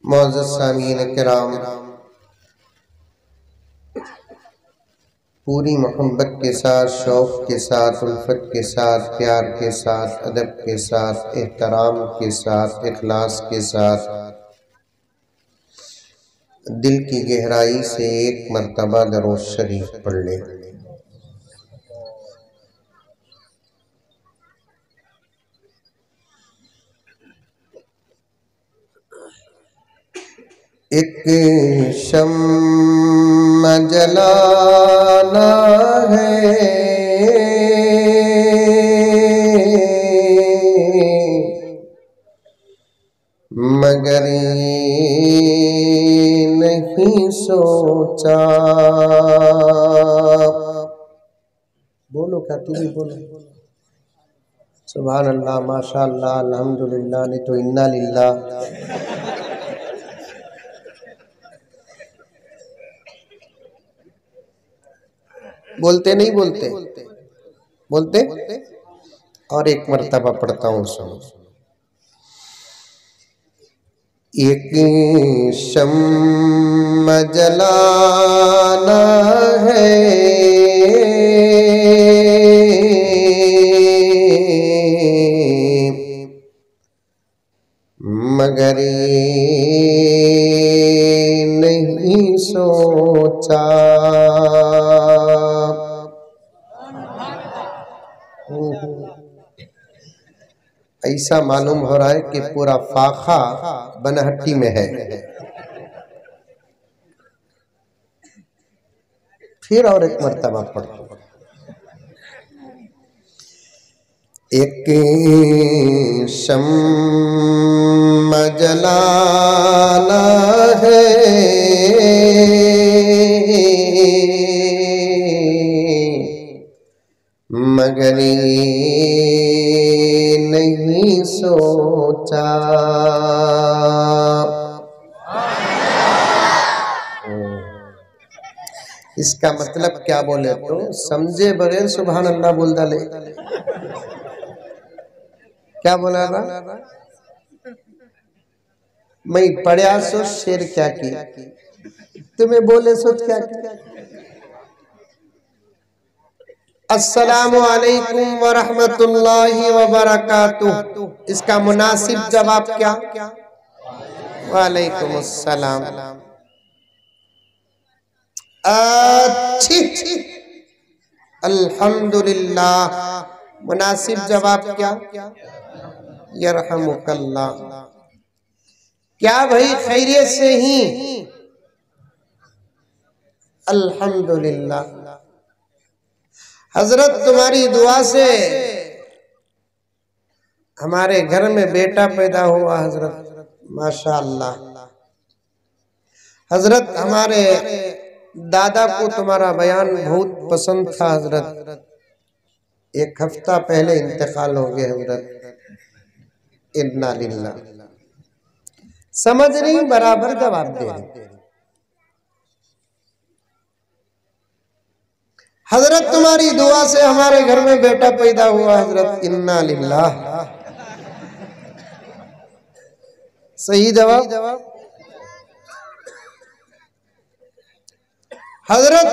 मुअज़्ज़ज़ सामीन किराम, पूरी मोहब्बत के साथ, शौक़ के साथ, उल्फत के साथ, प्यार के साथ, अदब के साथ, एहतराम के साथ, इखलास के साथ दिल की गहराई से एक मर्तबा दरूद शरीफ पढ़ ले। एक शम्मा जलाना है, मगर ये नहीं सोचा। बोलो कहती भी बोलो। सुभान अल्लाह, माशा अल्लाह, अल्हम्दुलिल्लाह, नहीं तो इन्ना लिल्लाह। बोलते नहीं बोलते बोलते और एक मर्तबा पढ़ता हूँ, सुनो। एक शम्मा जलाना है, मगर ये नहीं सोचा। ऐसा मालूम हो रहा है कि पूरा फाखा बनहट्टी में है। फिर और एक मर्तबा पढ़ो। एक शम्मा जलाना है, मगर ये नहीं सोचा। इसका मतलब क्या बोले तो समझे बगैर सुभान अल्लाह बोल डाले। क्या बोला था? मैं पढ़िया सो शेर क्या की, तुम्हें बोले सो क्या किया। अस्सलामु अलैकुम व रहमतुल्लाहि व बरकातुहू, इसका मुनासिब जवाब क्या? वालेकुम अस्सलाम। अच्छी, अल्हम्दुलिल्लाह। मुनासिब जवाब क्या? यरहमुकल्लाह। क्या भाई खैरियत से ही? अल्हम्दुलिल्लाह। हजरत तुम्हारी दुआ से हमारे घर में बेटा पैदा हुआ हजरत, माशाअल्लाह। हजरत हमारे दादा को तुम्हारा बयान बहुत पसंद था हजरत। एक हफ्ता पहले इंतकाल हो गए हजरत। इन्ना लिल्लाह। समझ नहीं, बराबर जवाब दे रही। हजरत तुम्हारी दुआ से हमारे घर में बेटा पैदा हुआ हजरत। इन्ना लिल्लाह। सही जवाब। हजरत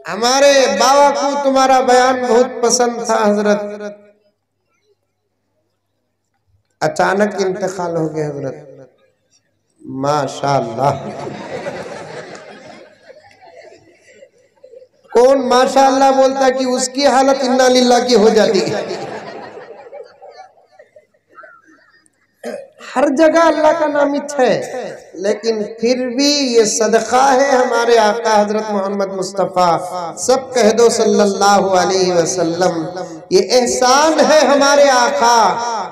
हमारे बाबा को तुम्हारा बयान बहुत पसंद था हजरत। अचानक इंतकाल हो गया हजरत, माशाअल्लाह। कौन माशाअल्लाह बोलता कि उसकी हालत इन्ना लिल्लाह की हो जाती है। हर जगह अल्लाह का नामित है, लेकिन फिर भी ये सदका है हमारे आका हजरत मोहम्मद मुस्तफ़ा, सब कह दो सल्लल्लाहु अलैहि वसल्लम। ये एहसान है हमारे आका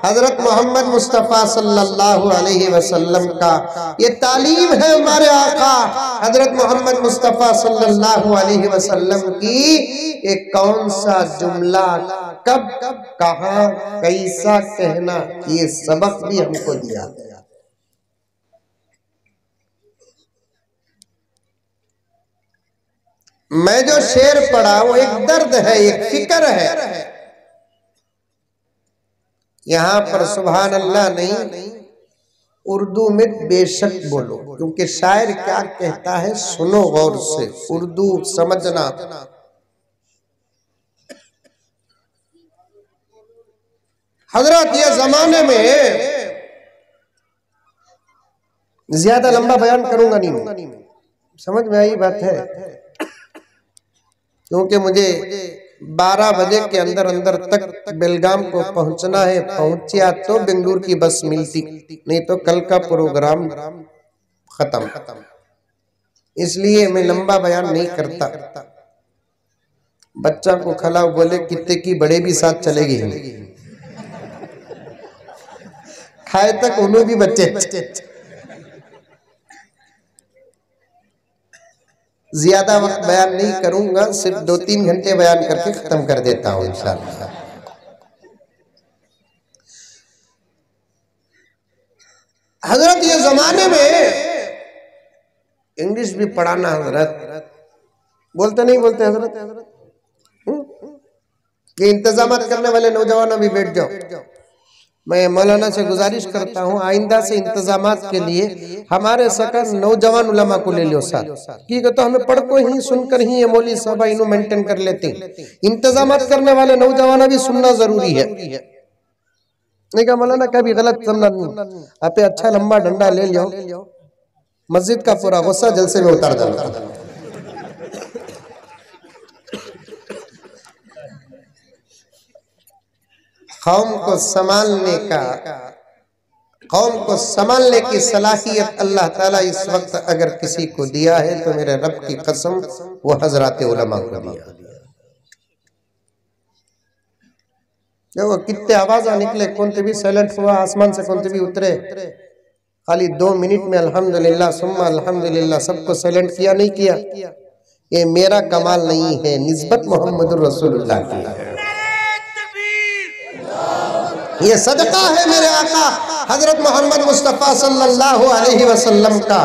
हजरत मोहम्मद मुस्तफ़ा सल्लल्लाहु अलैहि वसल्लम का। ये तालीम है हमारे आका हजरत मोहम्मद मुस्तफ़ा सल्लल्लाहु अलैहि वसल्लम की। ये कौन सा जुमला कब कहाँ कैसा कहना, ये सबक भी हमको दिया गया। मैं जो शेर पढ़ा वो एक दर्द है, एक फिक्र है। यहाँ पर सुभान अल्लाह नहीं, उर्दू में बेशक बोलो, क्योंकि शायर क्या कहता है सुनो गौर से, उर्दू समझना। हजरत ये जमाने में ज्यादा लंबा बयान करूंगा नहीं, समझ में आई बात है, क्योंकि मुझे 12 बजे के अंदर अंदर तक बेलगाम को पहुंचना है। पहुंचा तो बेंगलुरु की बस मिलती, नहीं तो कल का प्रोग्राम खत्म। इसलिए मैं लंबा बयान नहीं करता। बच्चा को खिलाओ, बोले कितने की बड़े भी साथ चलेगी, खाए तक उन्होंने भी बच्चे। ज्यादा वक्त बयान नहीं करूंगा, सिर्फ 2-3 घंटे बयान करके खत्म कर देता हूं इंशाअल्लाह। हजरत ये जमाने में इंग्लिश भी पढ़ाना, हजरत बोलते नहीं बोलते हजरत, ये इंतजाम करने वाले नौजवान अभी बैठ जाओ। मैं मौलाना से गुजारिश करता हूँ आइंदा से इंतजामात के लिए हमारे सकर नौजवान उलमा को ले लो साथ, की तो हमें पढ़ को ही सुनकर ही ये मौली साहब इन्हों मेंटेन कर लेते हैं। इंतजामात करने वाले नौजवान भी सुनना जरूरी है। नहीं कहा मौलाना कभी गलत समझना नहीं, आप अच्छा लंबा डंडा ले लो, मस्जिद का पूरा गुस्सा जलसे में उतार दो। कौम को संभालने की सलाहियत अल्लाह ताला इस वक्त अगर किसी को दिया है तो मेरे रब की कसम वो हजरात उलमा को दिया। देखो कितने आवाजा निकले, कौन भी साइलेंट हुआ, आसमान से कौन भी उतरे, खाली 2 मिनट में अल्हम्दुलिल्लाह सुम्मा अल्हम्दुलिल्लाह सबको साइलेंट किया नहीं किया। ये मेरा कमाल नहीं है, निस्बत मोहम्मद रसूलुल्लाह की है। ये सदका है मेरे आका हजरत मोहम्मद मुस्तफा सल्लल्लाहु अलैहि वसल्लम का।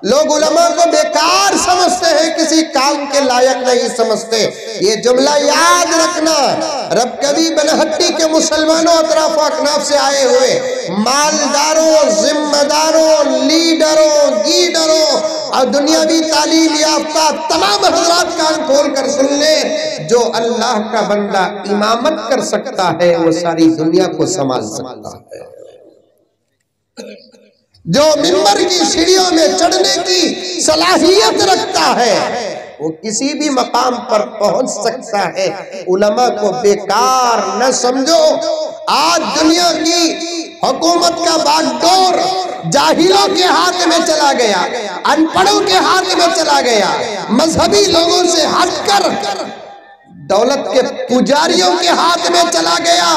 लोग उलमा को बेकार समझते हैं, किसी काम के लायक नहीं समझते। ये जुमला याद रखना। रब कभी बनहट्टी के मुसलमानों अतराफ अकनाफ से आए हुए मालदारों, जिम्मेदारों, लीडरों, गीडरों और दुनियावी तालीम याफ्ता तमाम हजरात कान खोल कर सुन ले, जो अल्लाह का बंदा इमामत कर सकता है वो सारी दुनिया को संभाल सकता है। जो मिंबर की सीढ़ियों में चढ़ने की सलाहियत रखता है वो किसी भी मकाम पर पहुंच सकता है। उलमा को बेकार न समझो। आज दुनिया की हुकूमत का बागडोर जाहिलों के हाथ में चला गया, अनपढ़ों के हाथ में चला गया, मजहबी लोगों से हटकर दौलत के पुजारियों के हाथ में चला गया।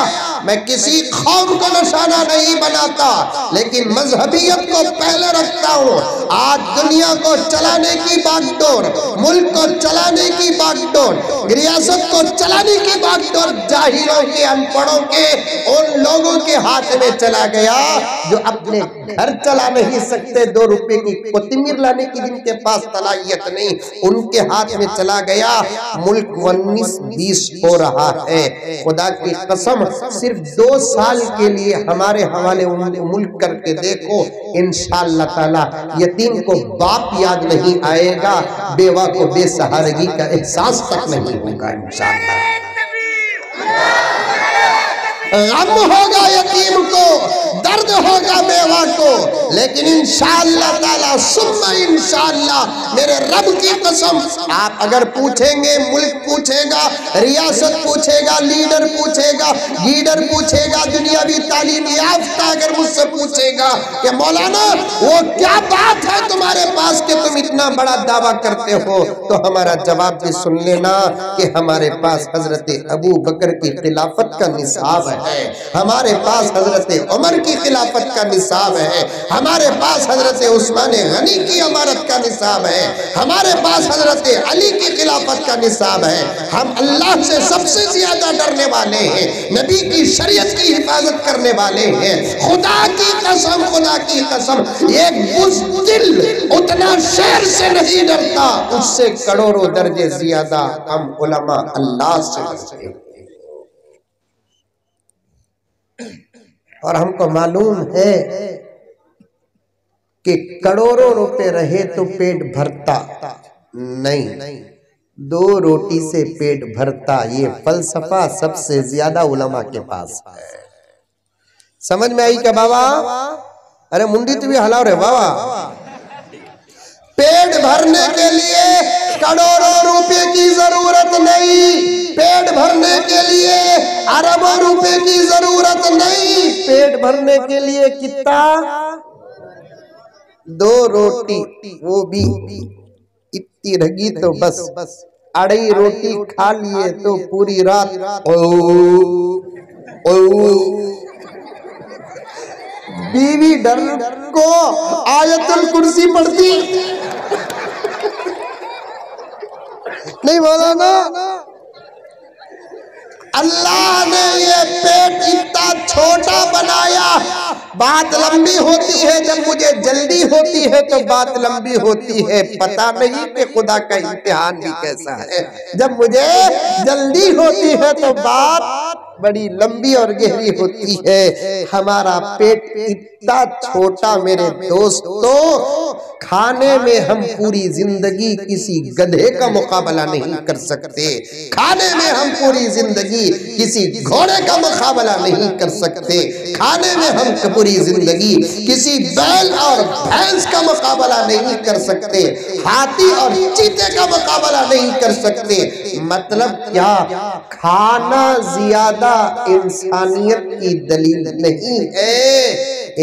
मैं किसी कौम को निशाना नहीं बनाता, लेकिन मजहबियत को पहले रखता हूँ। आज दुनिया को चलाने की बागडोर, मुल्क को चलाने की बागडोर, रियासत को चलाने की बागडोर जाहिलों के, अनपढ़ों के, उन लोगों के हाथ में चला गया जो अपने घर चला नहीं सकते। 2 रुपए की कोथिमीर लाने की जिनके पास सलाहियत नहीं, उनके हाथ में चला गया। मुल्क 19-20 हो रहा है। खुदा की कसम सिर्फ 2 साल के लिए हमारे हवाले मुल्क करके देखो, इंशाअल्लाह ताला यतीम को बाप याद नहीं आएगा, बेवा को बेसहारगी का एहसास तक नहीं होगा। इंशाअल्लाह गम होगा यतीम को, दर्द होगा बेवा को, लेकिन इंशाअल्लाह ताला सुम्मा इंशाअल्लाह मेरे रब की कसम, आप अगर पूछेंगे, मुल्क पूछेगा, रियासत पूछेगा, लीडर पूछेगा, गीडर पूछेगा, दुनियावी तालीम याफ्ता अगर मुझसे पूछेगा कि मौलाना वो क्या बात है तुम्हारे पास कि तुम इतना बड़ा दावा करते हो, तो हमारा जवाब भी सुन लेना कि हमारे पास हजरत अबू बकर की खिलाफत का निसाब है, हमारे पास हजरत उमर की खिलाफत का निसाब है, हमारे पास हजरत उस्मान गनी की अमारत का निसाब है, हमारे पास हजरत अली की खिलाफत का निसाब है। हम अल्लाह से सबसे ज्यादा डरने वाले हैं, नबी की शरीयत की हिफाजत करने वाले हैं। खुदा की कसम, खुदा की कसम, एक बुज़दिल उतना शेर से नहीं डरता, उससे करोड़ों दर्जे ज्यादा हम उलमा अल्लाह से डरते हैं। और हमको मालूम है कि करोड़ों रुपए रहे तो पेट भरता नहीं, 2 रोटी से पेट भरता। ये फलसफा सबसे ज्यादा उलमा के पास है। समझ में आई क्या बाबा? अरे मुंडी तो भी हलाओ रे बाबा। पेट भरने के लिए करोड़ों रुपए की जरूरत नहीं, पेट भरने के लिए अरबों रुपए की जरूरत नहीं। पेट भरने के लिए कितना? 2 रोटी, वो भी इतनी रगी तो बस 2.5 रोटी खा लिए तो पूरी रात बीवी डर को आयतुल कुर्सी पढ़ती नहीं बोला ना। अल्लाह ने ये पेट इतना छोटा बनाया। बात लंबी होती है, जब मुझे जल्दी होती है तो बात लंबी होती है। पता नहीं कि खुदा का इम्तिहान भी कैसा है। जब मुझे जल्दी होती है तो बात बड़ी लंबी और गहरी होती है। हमारा पेट इतना छोटा मेरे दोस्तों, खाने में हम पूरी जिंदगी किसी गधे का मुकाबला नहीं कर सकते। खाने में हम पूरी जिंदगी किसी घोड़े का मुकाबला नहीं कर सकते। खाने में हम पूरी जिंदगी किसी बैल और भैंस का मुकाबला नहीं कर सकते। हाथी और चीते का मुकाबला नहीं कर सकते। मतलब क्या? खाना ज्यादा इंसानियत की दलील नहीं है।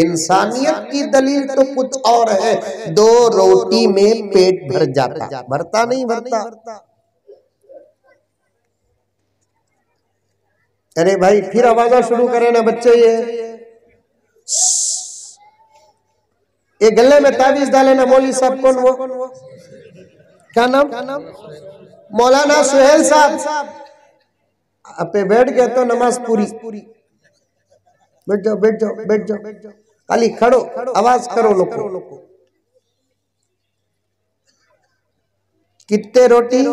इंसानियत की दलील तो कुछ और है। 2 रोटी में पेट भर जाता, भरता नहीं भरता। अरे भाई फिर आवाजा शुरू करें ना बच्चे। ये गले में ताबीज डाले ना मौली साहब। कौन वो? क्या नाम? मौलाना सुहेल साहब। पे बैठ गए तो नमाज पूरी। बैठ जाओ बैठ जाओ बैठ जाओ। खाली खड़ो, आवाज करो लोगों। कितने रोटी?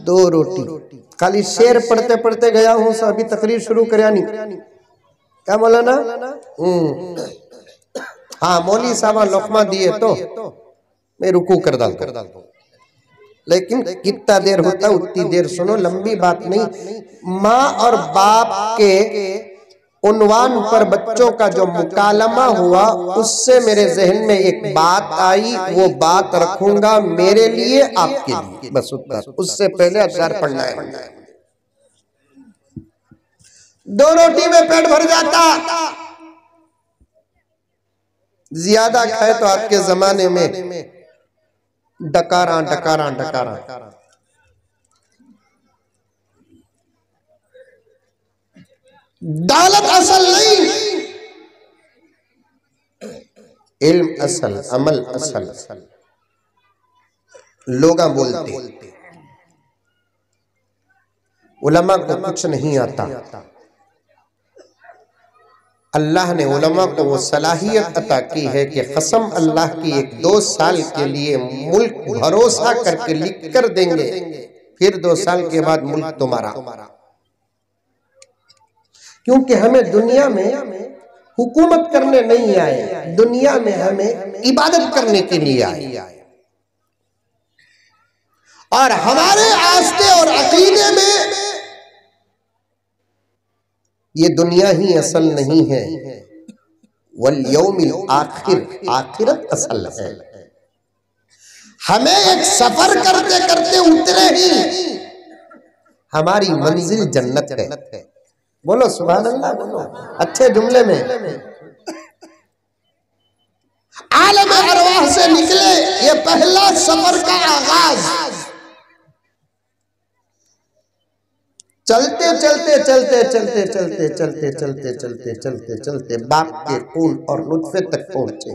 2 रोटी। खाली शेर पढ़ते पढ़ते गया हूं, अभी तकरीर शुरू करिया नहीं। क्या मौलाना? हाँ, मौली साहब लोकमा दिए तो मैं रुकू कर डालता हूं, लेकिन कितना देर होता उतनी देर सुनो, लंबी बात नहीं। माँ और बाप के उन्वान पर बच्चों का जो मुकालमा हुआ, उससे मेरे जहन में एक बात आई। वो बात रखूंगा मेरे लिए, आपके लिए, बस उतना। उससे पहले अशआर पढ़ना है। 2 रोटी में पेट भर जाता। ज्यादा खाए तो आज के जमाने में डकारा डकारा डकारा। दौलत असल नहीं, इल्म असल, अमल असल। लोग बोलते उलमा को कुछ नहीं आता। अल्लाह ने उलमा को वो सलाहियत अता की है कि कसम अल्लाह की, 1-2 साल के लिए मुल्क भरोसा करके लिख कर देंगे, फिर 2 साल के बाद मुल्क तुम्हारा। क्योंकि हमें दुनिया में हुकूमत करने नहीं आए, दुनिया में हमें इबादत करने के लिए आए। और हमारे आस्ते और अकीदे में ये दुनिया ही असल नहीं है, वल यौमिल आखिर, आखिरत असल है। हमें एक सफर करते करते उतरे ही हमारी मंजिल जन्नत है। बोलो सुभान अल्लाह, बोलो अच्छे जुमले में। आलम अरवाह से निकले, ये पहला सफर का आगाज। चलते चलते चलते चलते चलते चलते चलते चलते चलते चलते बाप के खून और नुत्फे तक पहुंचे,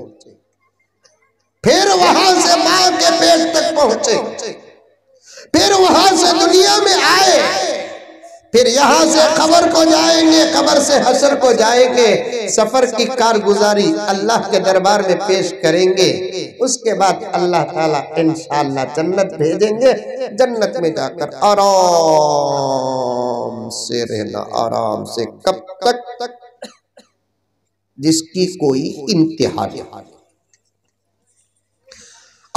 फिर वहां से मां के पेट तक पहुंचे, फिर वहां से दुनिया में आए, फिर यहां से कब्र को जाएंगे, कब्र से हशर को जाएंगे। सफर की कारगुजारी अल्लाह के दरबार में पेश करेंगे। उसके बाद अल्लाह ताला इंशाअल्लाह जन्नत भेजेंगे। जन्नत में जाकर आराम से रहना, आराम से। कब तक? जिसकी कोई इंतहा नहीं।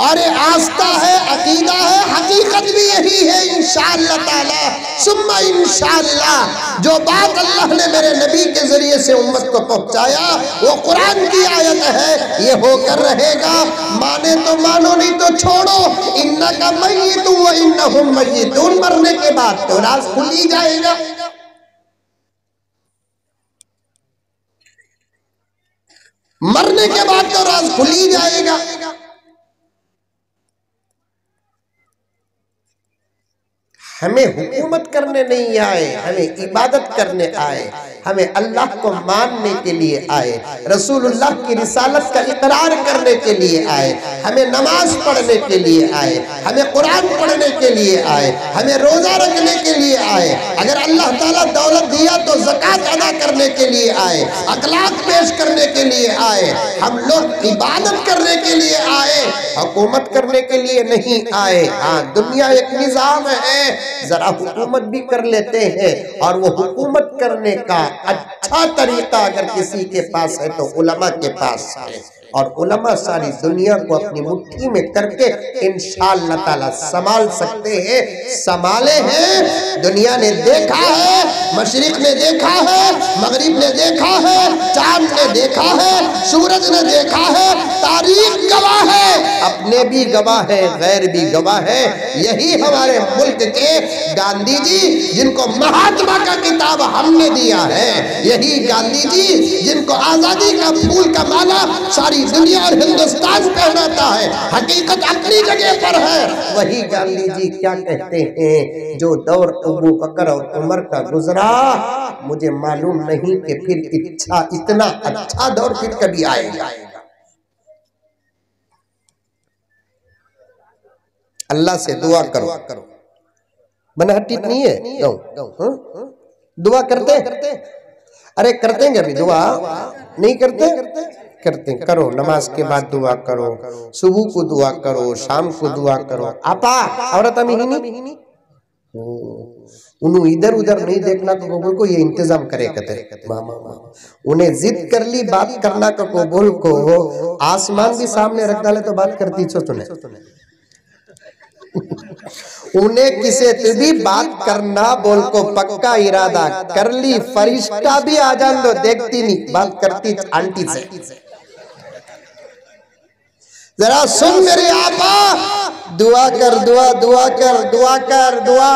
और ये आस्था है, अकीदा है, हकीकत भी यही है इंशाअल्लाह ताला सुम्मा इंशाअल्लाह। जो बात अल्लाह ने मेरे नबी के जरिए से उम्मत को पहुंचाया वो कुरान की आयत है, ये होकर रहेगा। माने तो मानो, नहीं तो छोड़ो। इन्नका मय्यितुन व इन्नहुम मय्यितून। मरने के बाद तो राज खुल ही जाएगा। मरने के बाद तो राज खुल ही जाएगा। हमें हुकूमत करने नहीं आए, हमें इबादत करने आए, हमें अल्लाह को मानने के लिए आए, रसूलुल्लाह की रिसालत का इकरार करने के लिए आए, हमें नमाज पढ़ने के लिए आए, हमें कुरान पढ़ने के लिए आए, हमें रोजा रखने के लिए आए। अगर अल्लाह ताला दौलत दिया तो ज़कात अदा करने के लिए आए, अखलाक पेश करने के लिए आए। हम लोग इबादत करने के लिए आए, हुकूमत करने के लिए नहीं आए। हाँ, दुनिया एक निज़ाम है, जरा हुकूमत भी कर लेते हैं। और वो हुकूमत करने का अच्छा तरीका अगर किसी के पास है तो उलमा के पास है, और उलमा सारी दुनिया को अपनी मुट्ठी में करके इंशाअल्लाह ताला संभाल सकते हैं, संभाले हैं। दुनिया ने देखा है, मशरिक ने देखा है, मगरिब ने देखा है, चांद ने देखा है, सूरज ने देखा है, तारीख गवाह है, अपने भी गवाह है, गैर भी गवाह है। यही हमारे मुल्क के गांधी जी जिनको महात्मा का किताब हमने दिया है, यही गांधी जी जिनको आजादी का फूल का माला सारी दुनिया और हिंदुस्तान पहनाता है, हकीकत अपनी जगह पर है। वही गांधी जी क्या कहते हैं, जो दौर अबू बकर और उमर का गुजरा मुझे मालूम नहीं कि फिर इतना अच्छा दौर फिर कभी आएगा। अल्लाह से दुआ करो, बनहट्टी नहीं है, दुआ करते। अरे करते हैं, अभी दुआ नहीं करते, करते करो। नमाज के बाद दुआ करो, सुबह को दुआ करो, शाम को दुआ करो। आपा औरत नहीं उन्हें इधर उधर नहीं देखना तो कबूल को ये इंतजाम करे कहते मामा। उन्हें जिद कर ली बात करना का कबूल को, आसमान भी सामने रख डाले तो बात करती छो तूने। उन्हें किसे भी बात करना बोल को पक्का इरादा कर ली, फरिश्ता भी आ जान दो देखती नहीं, बात करती आंटी से। जरा सुन मेरे आपा, दुआ कर, दुआ दुआ कर, दुआ कर, दुआ।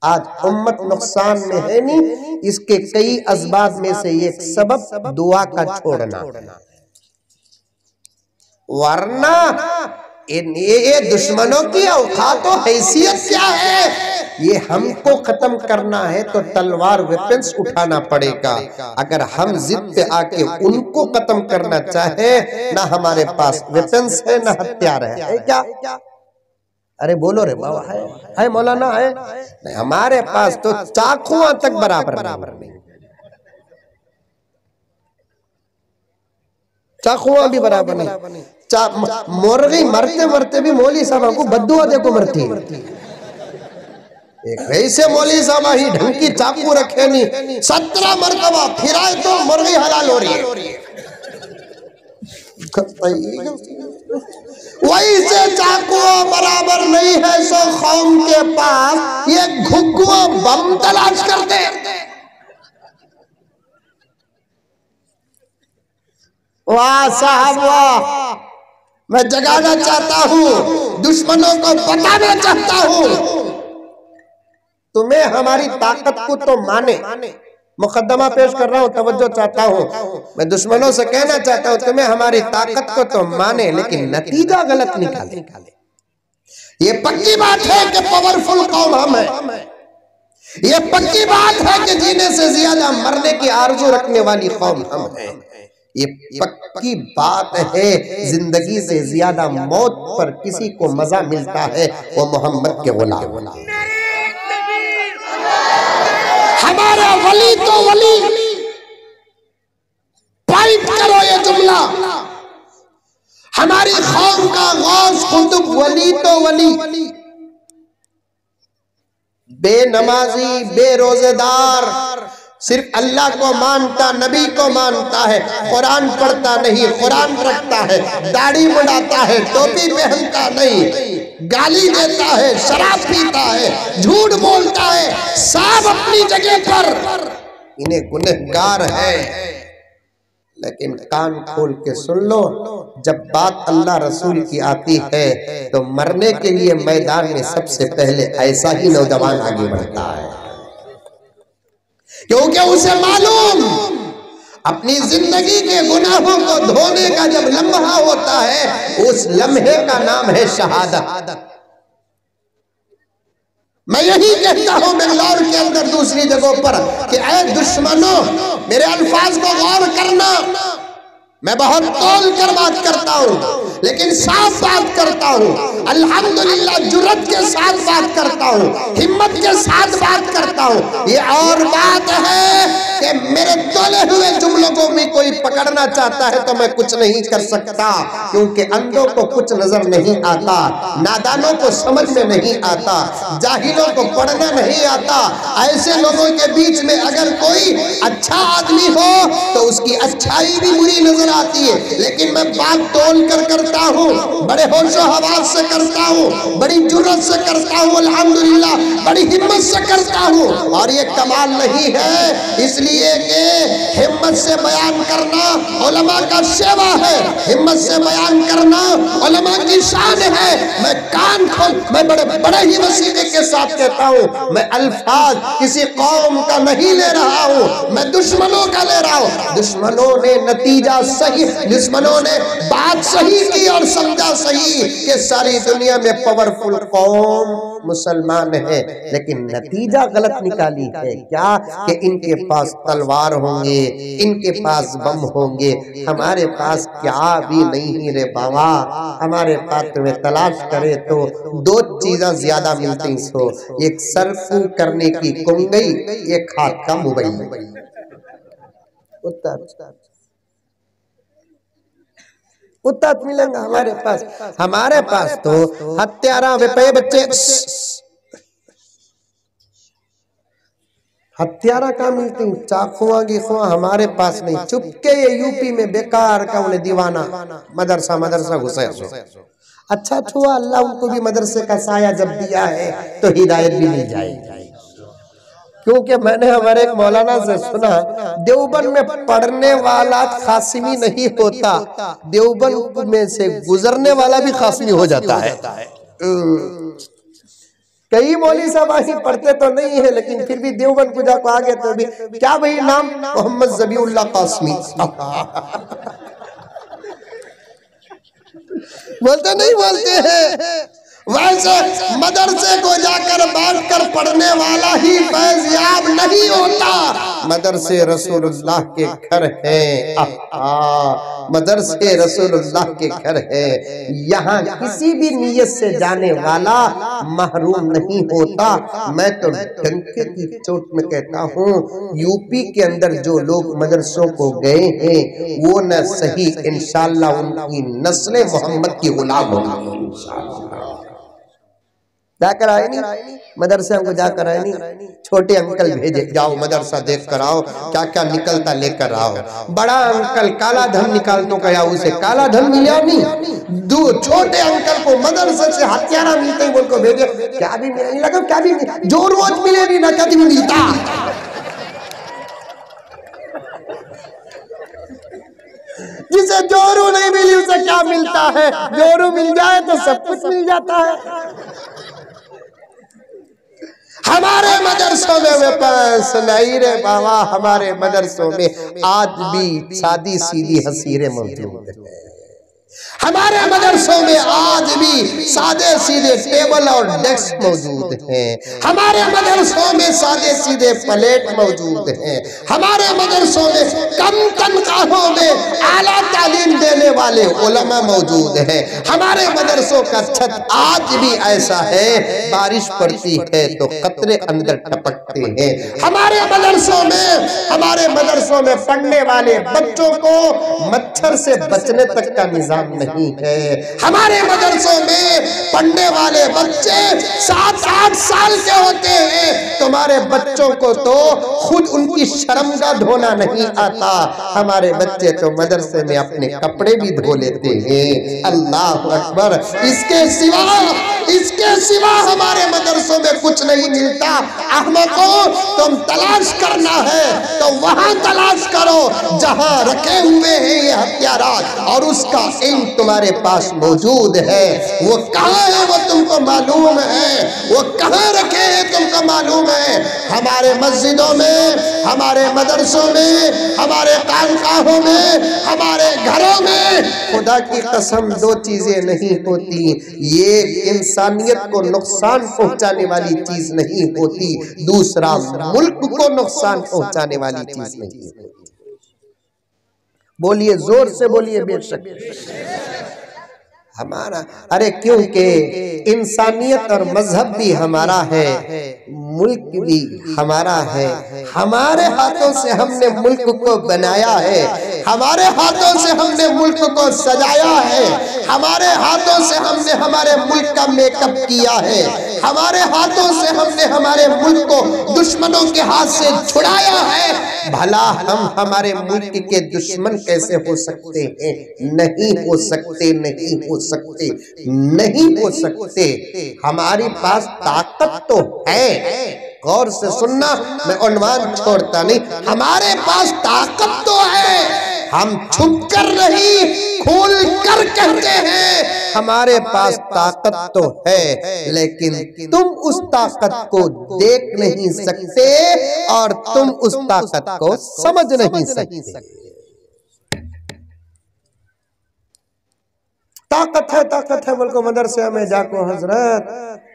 आज उम्मत नुकसान में है नहीं, इसके कई असबाब में से एक सबब दुआ का छोड़ना, वरना ये दुश्मनों की औकात और हैसियत क्या है। ये हमको खत्म करना है तो तलवार वेपन्स उठाना पड़ेगा। अगर हम जिद पे आके उनको खत्म करना चाहे, ना हमारे पास वेपन्स है ना हथियार है क्या? अरे बोलो रे बाबा, है मौलाना, है नहीं, हमारे पास तो चाकुआं तक बराबर नहीं, चाकुआं भी बराबर नहीं। मुर्गी मरते मरते भी मौली साहब को बद्दुआ देखो मरती। एक ऐसे मौली साहब ही ढंग की चाकू रखे नहीं, 17 मरतबा फिराए तो मुर्गी हलाल हो रही है। वही से चाकुआ बराबर नहीं है सो कौम के पास ये घुग्गुआ बम तलाश करते। वाह साहब वाह, मैं जगाना चाहता हूं, दुश्मनों को बताना चाहता हूं, तुम्हें हमारी ताकत को तो माने। मुकद्दमा पेश कर रहा हूं, तवज्जो चाहता हूं। मैं दुश्मनों से कहना चाहता हूं तुम्हें हमारी ताकत को तो माने, लेकिन नतीजा गलत निकाले। ये पक्की बात है कि पावरफुल कौम हम है, ये पक्की बात है कि जीने से ज्यादा मरने की आरज़ू रखने वाली कौम हम है। ये पक्की बात है, जिंदगी से ज्यादा मौत पर किसी को मजा मिलता है वो मोहम्मद के गुलाम। हमारा वली तो वली, पाइप करो ये जुमला, हमारी कौम का गौस कुतुब वली तो वली। बेनमाजी, बेरोजेदार, सिर्फ अल्लाह को मानता, नबी को मानता है, कुरान पढ़ता नहीं, कुरान रखता है, दाढ़ी बढ़ाता है, टोपी पहनता नहीं, गाली देता है, शराब पीता है, झूठ बोलता है, सब अपनी जगह पर इन्हें गुनहगार है। लेकिन कान खोल के सुन लो, जब बात अल्लाह रसूल की आती है तो मरने के लिए मैदान में सबसे पहले ऐसा ही नौजवान आगे बढ़ता है, क्योंकि उसे मालूम अपनी जिंदगी के गुनाहों को धोने का जब लम्हा होता है, उस लम्हे का नाम है शहादत। मैं यही कहता हूं बेंगलौर के अंदर दूसरी जगहों पर कि ऐ दुश्मनों, मेरे अल्फाज को गौर करना। मैं बहुत तौल कर बात करता हूँ, लेकिन साफ बात करता हूँ, अल्हम्दुलिल्लाह जुर्रत के साथ बात करता हूँ, हिम्मत के साथ बात करता हूँ। ये और बात है कि मेरे तोले हुए जुमलों को भी कोई पकड़ना चाहता है तो मैं कुछ नहीं कर सकता, क्योंकि अंधों को कुछ नजर नहीं आता, नादानों को समझ में नहीं आता, जाहिलों को पढ़ना नहीं आता। ऐसे लोगों के बीच में अगर कोई अच्छा आदमी हो तो उसकी अच्छाई भी बुरी नजर आती है, लेकिन मैं बात तोल कर करता हूँ, बड़े होशो हवास से करता हूँ, बड़ी जुर्रत से करता हूँ, अल्हम्दुलिल्लाह बड़ी हिम्मत से करता हूँ। और ये कमाल नहीं है, इसलिए कि हिम्मत से बयान करना उलमा का सेवा है, हिम्मत से बयान करना उलमा की शान है। मैं कान खोल, मैं बड़े ही वसीले के साथ कहता हूँ, मैं अल्फाज किसी कौम का नहीं ले रहा हूँ, मैं दुश्मनों का ले रहा हूँ। दुश्मनों ने नतीजा सही, दुश्मनों ने बात सही की और समझा सही कि सारी दुनिया में पावरफुल कौम मुसलमान है, लेकिन नतीजा गलत निकाली है। क्या कि इनके पास तलवार होंगे, इनके पास बम होंगे, हमारे पास क्या भी नहीं रे बाबा। हमारे पास में तलाश करे तो दो चीजें ज्यादा मिलती सो, एक सरफू करने की कुंगई, एक हाथ का मोबाइल। उत्तर मिलेंगे हमारे पास तो हत्यारा रुपए बच्चे, हत्यारा का मिलती, चाकुआ की खुआ हमारे पास नहीं। चुपके ये यूपी में बेकार का उन्हें दीवाना मदरसा घुसे। अच्छा छुआ, अल्लाह उनको भी मदरसे का साया जब दिया है तो हिदायत भी मिल जाएगी। क्योंकि मैंने हमारे एक मौलाना से सुना, देवबंद में पढ़ने वाला खासिमी नहीं होता, देवबंद में से गुजरने वाला भी खासिमी हो जाता है। कई मौली साहब आही पढ़ते तो नहीं है, लेकिन फिर भी देवबंद पूजा को आगे तो भी क्या भाई नाम मोहम्मद ज़बीउल्लाह कासमी बोलते नहीं बोलते हैं। वैसे मदरसे को जाकर बैठकर पढ़ने वाला ही फैज़याब नहीं होता, मदरसे रसूलुल्लाह के घर है। मदरसे रसूलुल्लाह के घर है, यहाँ किसी भी नियत से जाने वाला महरूम नहीं होता। मैं तो डंके की चोट में कहता हूँ, यूपी के अंदर जो लोग मदरसों को गए हैं वो न सही, इंशाअल्लाह उनकी नस्लें मोहम्मद की गुलाम होंगी इंशाअल्लाह। जाकर आए नहीं मदरसे को, जाकर आए नहीं, छोटे अंकल भेजे, जाओ मदरसा देख कर आओ, क्या क्या निकलता लेकर आओ। बड़ा अंकल काला धन निकाल तो गया, उसे काला धन मिला नहीं। दो छोटे अंकल को मदरसे से हथियारा मिलते ही बोल को भेजे, क्या भी मिलने लगा, क्या भी जो रोज मिले नहीं ना क्या भी मिलता। जिसे जोरू नहीं मिली उसे क्या मिलता है, जोरू मिल जाए तो सब कुछ मिल जाता है। हमारे मदरसों में वेपन्स नहीं रे बाबा, हमारे मदरसों में आज भी सादी सीधी हसीरे मौजूद है। हमारे मदरसों में आज भी सादे सीधे टेबल और डेस्क मौजूद हैं। हमारे मदरसों में सादे सीधे प्लेट मौजूद हैं। हमारे मदरसों में कम तनख्वाहों में आला तालीम देने वाले उलमा मौजूद हैं। हमारे मदरसों का छत आज भी ऐसा है, बारिश पड़ती है तो कतरे अंदर टपकते हैं। हमारे मदरसों में हमारे मदरसों में पढ़ने वाले बच्चों को मच्छर से बचने तक का निजाम नहीं है। हमारे मदरसों में पढ़ने वाले बच्चे 7-8 साल के होते हैं, तुम्हारे बच्चों को तो खुद उनकी शर्मगाह धोना नहीं आता। हमारे बच्चे तो मदरसे में अपने कपड़े भी धो लेते हैं। अल्लाह अकबर। इसके सिवा हमारे मदरसों में कुछ नहीं मिलता। अहमकों, तुम तलाश करना है तो वहां तलाश करो जहां रखे हुए हैं ये हथियारात, और उसका इल्म तुम्हारे पास मौजूद है। वो कहाँ है वो तुमको मालूम है, वो कहाँ रखे हैं तुमको मालूम है। हमारे मस्जिदों में, हमारे मदरसों में, हमारे खानकाहों में, हमारे घरों में खुदा की कसम दो चीजें नहीं होती। ये इंसानियत को नुकसान पहुंचाने वाली चीज नहीं होती, दूसरा मुल्क को नुकसान पहुंचाने वाली चीज नहीं होती। बोलिए, जोर से बोलिए बेशक। हमारा, अरे क्योंकि इंसानियत और मजहब भी हमारा है, मुल्क भी हमारा है। हमारे हाथों से हमने मुल्क को बनाया है, हमारे हाथों से हमने मुल्क को सजाया है, हमारे हाथों से हमने हमारे मुल्क का मेकअप किया है, हमारे हाथों से हमने हमारे मुल्क को दुश्मनों के हाथ से छुड़ाया है। भला हम हमारे मुल्क के दुश्मन कैसे हो सकते हैं? नहीं हो सकते, नहीं हो सकते, नहीं हो सकते। हमारे पास ताकत तो है, गौर से सुनना, मैं उन्वान छोड़ता नहीं। हमारे पास ताकत तो है, हम छुप कर नहीं खोल कर कहते हैं हमारे पास ताकत तो है, लेकिन तुम उस ताकत को देख नहीं सकते और तुम उस ताकत को समझ नहीं सकते। ताकत है बोल को मदरसे में जाको हजरत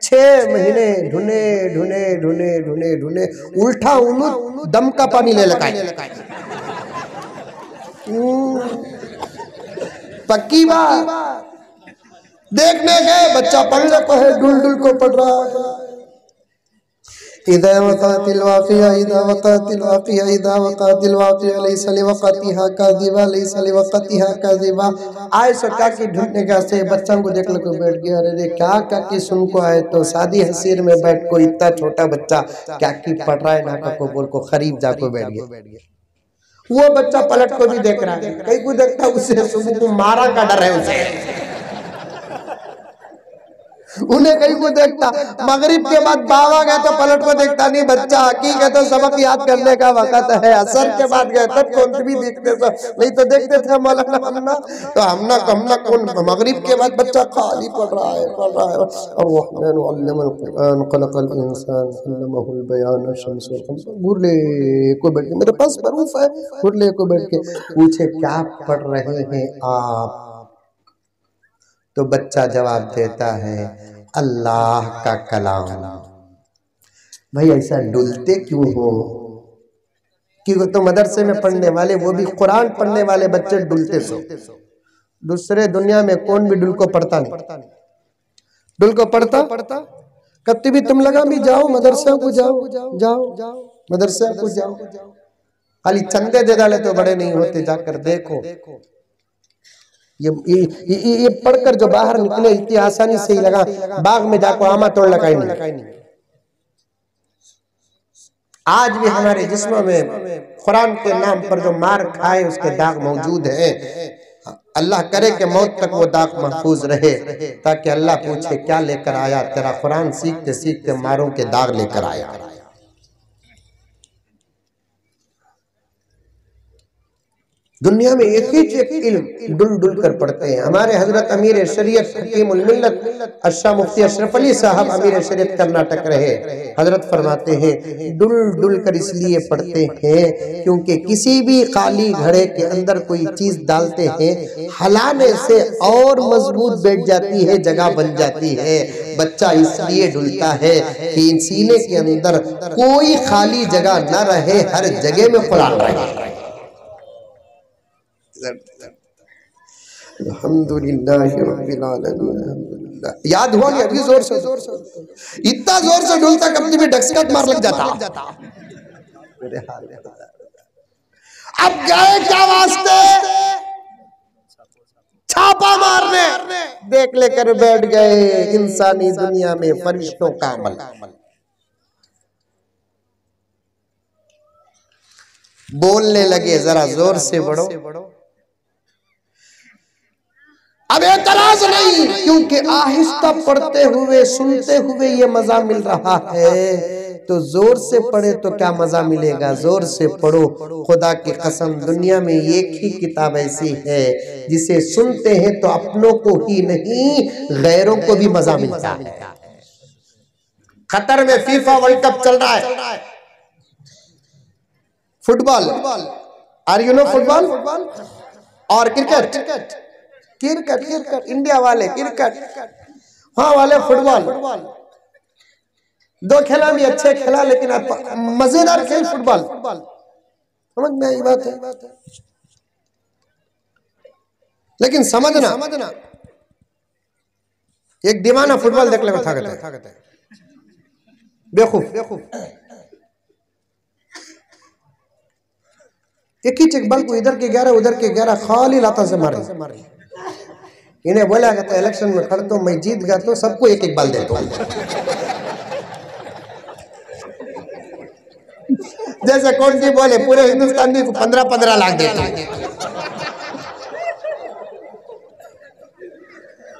6 महीने ढूंढे ढूंढे ढूंढे ढूंढे ढूंढे उल्टा उन्हों दम का पानी ले लगाए। पक्की बात। देखने गए बच्चा पढ़ने को है, डुल डुल को पढ़ रहा है। इदा वक़ातिल वाक़िया, इदा वक़ातिल वाक़िया, इदा वक़ातिल वाक़िया, लैसा लिवक़तिहा काज़िबा, लैसा लिवक़तिहा काज़िबा। आए सो क्या की ढूंढने का से बच्चों को देख लो बैठ गया। अरे क्या की सुन को आए तो शादी हसीर में बैठ को इतना छोटा बच्चा क्या की पढ़ रहा है ना को बोल को खरीब जाको बैठ गया। वो बच्चा पलट को भी देख रहा है, कहीं को देखता उसे सुबह को मारा का डर है उसे। उन्हें कहीं को देखता, मगरिब के बाद बाबा गए तो पलट को देखता नहीं बच्चा, हकीकत तो सबक याद करने का वक्त है। असर के बाद गए तब कौन भी देखते थे, नहीं तो देखते थे मौलाना हमना तो हमना कौन। मगरिब के बाद बच्चा खाली पढ़ रहा है। गुरले को बैठ के मेरे पास प्रूफ है, गुरले को बैठ के पूछे क्या पढ़ रहे हैं आप, तो बच्चा जवाब देता है अल्लाह का कलाम। भाई ऐसा डुलते क्यों हो? क्योंकि तो मदरसे में पढ़ने वाले, वो भी कुरान पढ़ने वाले बच्चे डुलते सो। दूसरे दुनिया में कौन भी डुल को पढ़ता नहीं। डुल को पढ़ता कभी भी तुम लगा भी जाओ मदरसे को, जाओ मदरसे को जाओ। खाली चंदे दे डाले तो बड़े नहीं होते, जाकर देखो। ये पढ़कर जो बाहर निकले इतनी आसानी से ही लगा बाग में जाकर आमा तोड़ लगाई नहीं। आज भी हमारे जिस्मों में कुरान के नाम पर जो मार खाए उसके दाग मौजूद हैं। अल्लाह करे कि मौत तक वो दाग महफूज रहे, ताकि अल्लाह पूछे क्या लेकर आया, तेरा कुरान सीखते सीखते मारों के दाग लेकर आया। दुनिया में एक ही इल्म डुल डुल कर पढ़ते हैं। हमारे हजरत अमीर शरीयत हकीमुल मिल्लत अशा मुफ्ती अशरफ अली साहब अमीर शरीयत कर्नाटक रहे, हजरत फरमाते हैं डुल डुल कर इसलिए पढ़ते हैं क्योंकि किसी भी खाली घड़े के अंदर कोई चीज डालते हैं, हलाने से और मजबूत बैठ जाती है, जगह बन जाती है। बच्चा इसलिए डुलता है कि सीने के अंदर कोई खाली जगह न रहे, हर जगह में कुरान रहे। अल्हम्दुलिल्लाह रब्बिल आलमीन। याद हुआ कि अभी जोर से इतना जोर से डुलता कभी भी डक्सकट मार लग जाता। अब गए क्या वास्ते? छापा मारने। देख लेकर बैठ गए इंसानी दुनिया में फरिश्तों का अमल। बोलने लगे जरा जोर से बढ़ो। अब एतराज नहीं, क्योंकि आहिस्ता पढ़ते हुए सुनते हुए ये मजा मिल रहा है। तो जोर से पढ़े तो क्या मजा मिलेगा, जोर से पढ़ो। खुदा की कसम दुनिया में एक ही किताब ऐसी है जिसे सुनते हैं तो अपनों को ही नहीं गैरों को भी मजा मिलता है। कतर में फीफा वर्ल्ड कप चल रहा है, football. Are you know football और क्रिकेट? क्रिकेट इंडिया वाले क्रिकेट, हाँ वाले फुटबॉल। दो खेला भी अच्छे खेला, लेकिन मजेदार खेल फुटबॉल। समझ में आई बात है? लेकिन समझना एक दीवाना फुटबॉल देखने में ताकत है, बेवकूफ। एक ही चेक को इधर के 11 उधर के 11 खाली लाता से मारे। इन्हें बोला कि इलेक्शन में खड़ तो मैं जीत गया तो सबको एक एक बाल देता हूं। जैसे कौन सी बोले पूरे हिंदुस्तान को 15-15 लाख देता हूं।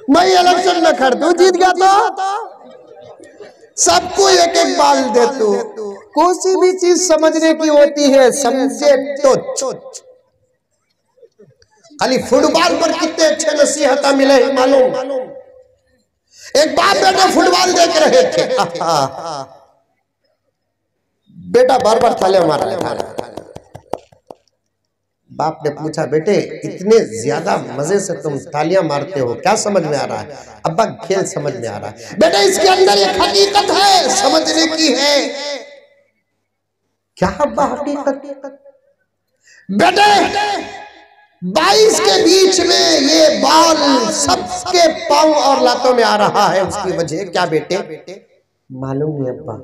मैं इलेक्शन में खड़ तू जीत गया तो सबको एक एक बाल दे तू। कोई भी चीज समझने की होती है, समझे तो। खाली फुटबॉल पर कितने अच्छे नसीहत मिले मालूम। एक बाप बेटा फुटबॉल देख रहे थे, बेटा बार बार तालियां मार रहा था। बाप ने पूछा, बेटे इतने ज्यादा मजे से तुम तालियां मारते हो, क्या समझ में आ रहा है? अब्बा खेल समझ में आ रहा है। बेटा इसके अंदर एक हकीकत है, समझने की है। क्या अब्बा हकीकत? बेटे 22 के बीच में ये बॉल सबके पांव और लातों में आ रहा है, उसकी वजह क्या बेटे? मालूम है अब्बा।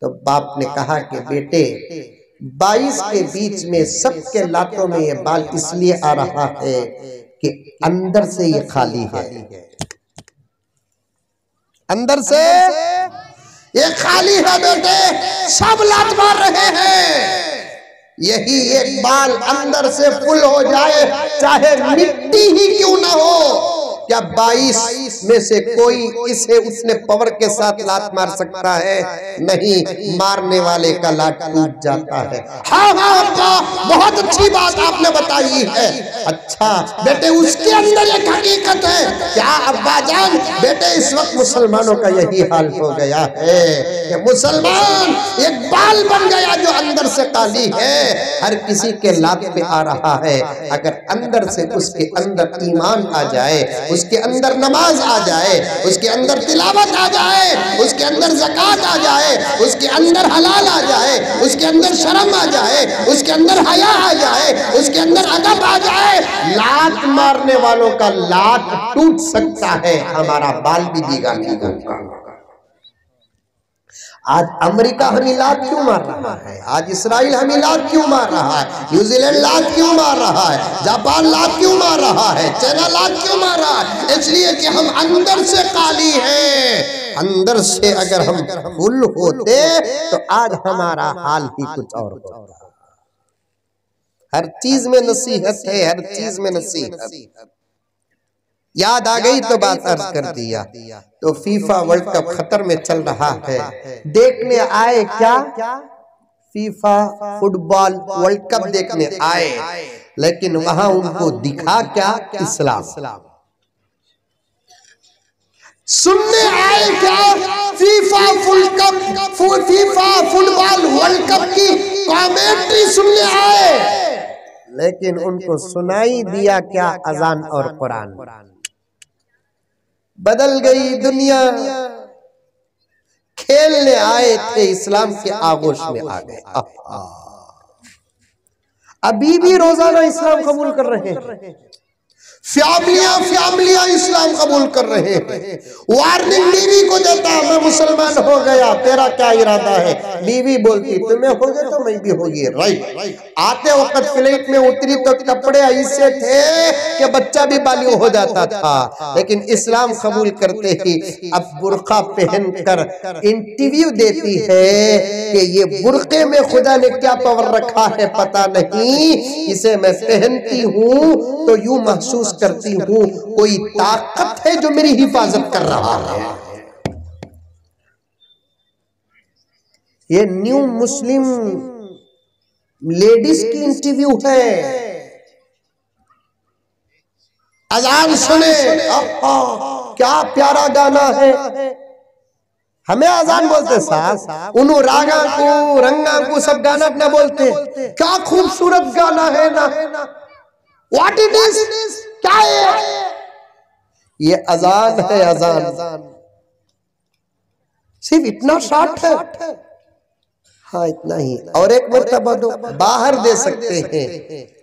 तो बाप ने कहा कि बेटे 22 के बीच में सबके लातों में ये बाल इसलिए आ रहा है कि अंदर से ये खाली है। अंदर से ये खाली है बेटे, सब लात मार रहे हैं। यही एक बाल अंदर से फुल हो जाए, चाहे मिट्टी ही क्यों ना हो, क्या 22 में से कोई इसे उतने पावर के साथ लात मार सकता है? नहीं, मारने वाले का लात टूट जाता है। हाँ अब्बा, बहुत अच्छी बात आपने बताई है। अच्छा बेटे उसके अंदर एक हकीकत है। क्या अब्बा जान? बेटे इस वक्त मुसलमानों का यही हाल हो गया है कि मुसलमान एक बाल बन गया जो अंदर से काली है, हर किसी के लात पे आ रहा है। अगर अंदर से उसके अंदर ईमान आ जाए, उसके अंदर नमाज आ जाए, उसके अंदर तिलावत आ जाए, उसके अंदर ज़कात आ जाए, उसके अंदर हलाल आ जाए, उसके अंदर शर्म आ जाए, उसके अंदर हया आ जाए, उसके अंदर अदब आ जाए, लात मारने वालों का लात टूट सकता है, हमारा बाल भी भीगा भीगा। आज अमेरिका हमें लात क्यों मार रहा है? आज इसराइल हमें लात क्यों मार रहा है? न्यूजीलैंड लात क्यों मार रहा है? जापान लात क्यों मार रहा है? चाइना लात क्यों मार रहा है? इसलिए कि हम अंदर से काली हैं। अंदर से अगर हम फुल होते तो आज हमारा हाल ही कुछ और होता। हर चीज में नसीहत है, हर चीज में नसीहत। याद आ गई तो बात अर्ज कर दिया। तो फीफा वर्ल्ड कप खतर में चल रहा है, देखने आए क्या? फीफा फुटबॉल वर्ल्ड कप देखने आए, लेकिन वहां उनको दिखा क्या? इस्लाम। सुनने आए क्या? फीफा फुटबॉल वर्ल्ड कप की कमेंट्री सुनने आए, लेकिन उनको सुनाई दिया क्या? अजान और कुरान। बदल गई दुनिया। खेलने आए थे, इस्लाम के आगोश में आ गए। अभी भी रोजाना इस्लाम कबूल कर रहे हैं, फैमिलियां इस्लाम कबूल कर रहे हैं। वार्निंग बीवी को देता, मैं मुसलमान हो गया, तेरा क्या इरादा है? बीवी बोलती तुम्हें होगे तो मैं भी होगी। राइट। आते वक्त फ्लाइट में उतरी तो कपड़े ऐसे थे कि बच्चा भी बालिग हो जाता था, लेकिन इस्लाम कबूल करते ही अब बुर्का पहनकर इंटरव्यू देती है कि ये बुर्के में खुदा ने क्या पावर रखा है पता नहीं, इसे मैं पहनती हूँ तो यूं महसूस करती हूँ कोई ताकत है जो मेरी हिफाजत कर रहा है। ये न्यू मुस्लिम लेडीज की इंटरव्यू है। अजान सुने, क्या प्यारा गाना है। हमें अजान बोलते साथ उन्हों रागा को रंगा को सब गाना अपना बोलते, क्या खूबसूरत गाना है ना। व्हाट इट इज, क्या है ये? अजान है, अजान सिर्फ इतना शॉर्ट है। हाँ इतना ही। और एक मर्तबा दो बाहर दे सकते हैं,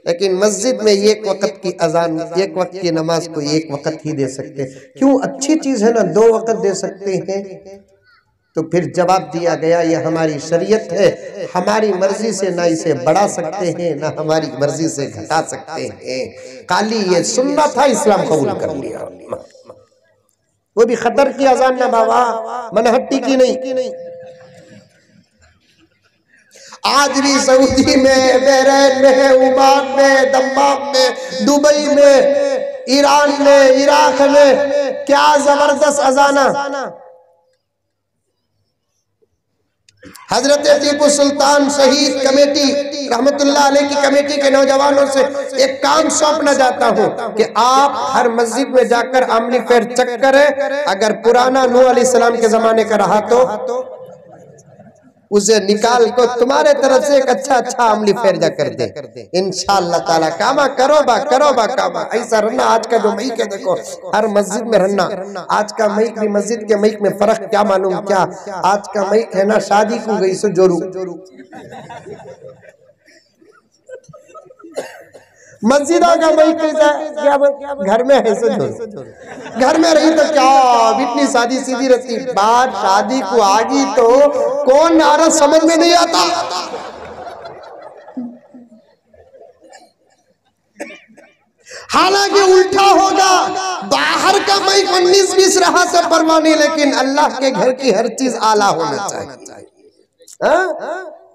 लेकिन मस्जिद में एक वक्त की अजान, एक वक्त की नमाज को एक वक्त ही दे सकते हैं। क्यों? अच्छी चीज है ना, 2 वक्त दे सकते हैं। तो फिर जवाब दिया गया ये हमारी शरीयत है, हमारी मर्जी से ना इसे बढ़ा सकते हैं ना हमारी मर्जी से घटा सकते हैं। खाली ये सुनना था, इस्लाम कबूल कर लिया। वो भी खतर की अजान ना बाबा, मनहट्टी की नहीं। आज भी सऊदी में, बहरैन में, ओमान में, दम्माम में, दुबई में, ईरान में, इराक में क्या जबरदस्त अजाना। हजरत टीपू सुल्तान शहीद कमेटी रहमतुल्लाह अलैह की कमेटी के नौजवानों से एक काम सौंपना चाहता हूं कि आप हर मस्जिद में जाकर अमली फेर चेक करें। अगर पुराना नूह अलैहिस्सलाम के जमाने का रहा तो उसे निकाल को तुम्हारे तरफ से एक अच्छा अमली फेर जा कर दे इंशाअल्लाह ताला। कामा करो बा कामा। ऐसा रहना आज का जो मईक है, देखो हर मस्जिद में रहना। आज का मईक भी मस्जिद के मईक में फर्क क्या मालूम क्या? आज का मईक है ना शादी को गई सो जोरू, मस्जिद का मईक क्या घर में है सो जोरू। घर में रही तो क्या इतनी शादी सीधी रहती, बात शादी को आगी तो कौन नारा समझ में नहीं आता। हालांकि उल्टा होगा, बाहर का मईक 19-20 रहा तो परवाह नहीं, लेकिन अल्लाह के घर की हर चीज आला होना चाहिए।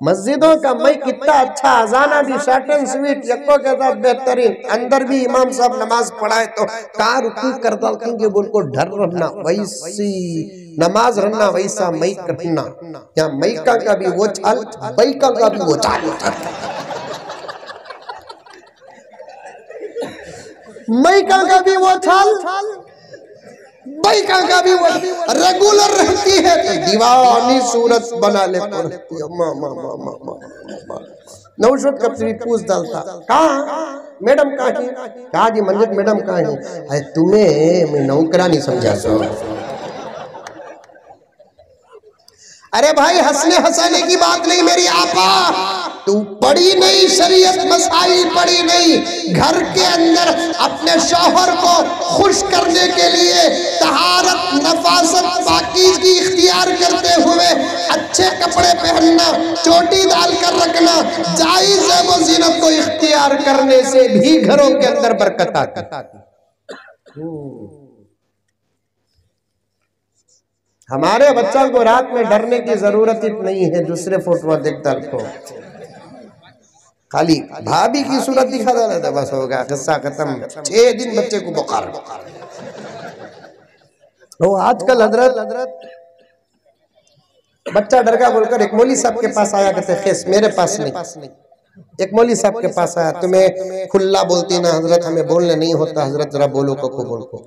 मस्जिदों का मईक कितना अच्छा, अजाना भी शॉर्ट एंड स्वीट, यक्को के साथ बेहतरीन। अंदर भी इमाम साहब नमाज पढ़ाए तो कार रुकू कर डालते उनको डर रहना, वैसी नमाज रहना, वैसा मईक रहना। यहाँ मईका का भी वो चाल, बैका का भी वो चाल, मईका का भी वो चाल, बैका का भी वो रेगुलर रहती है तो दीवानी सूरत बना ले पड़ती है। नौशद कब से पूछ डालता, कहाँ मैडम कहाँ है? कहा जी मंजित मैडम कहाँ है? अरे तुम्हें मैं नौकरानी समझा सो। अरे भाई हंसने हंसाने की बात नहीं मेरी आपा, तू पढ़ी नहीं शरीयत मसाइल पढ़ी नहीं। घर के अंदर अपने शौहर को खुश करने के लिए तहारत, नफासत, पाकीज़गी इख्तियार करते हुए अच्छे कपड़े पहनना, चोटी डाल कर रखना, जायज़ है वो ज़ीनत को इख्तियार करने से भी घरों के अंदर बरकत आती। हमारे बच्चों को रात में डरने की जरूरत ही नहीं है। दूसरे फोटो देखता रखो, खाली भाभी की सूरत दिखा देना था बस होगा, किस्सा खत्म। 6 दिन बच्चे को बुखार। वो आजकल हजरत बच्चा डर गया बोलकर एक मौली साहब के पास आया, कहते खेस मेरे पास नहीं, एक मौली साहब के पास आया, तुम्हें खुल्ला बोलती ना हजरत, हमें बोलने नहीं होता हजरत, जरा बोलो को बोल को।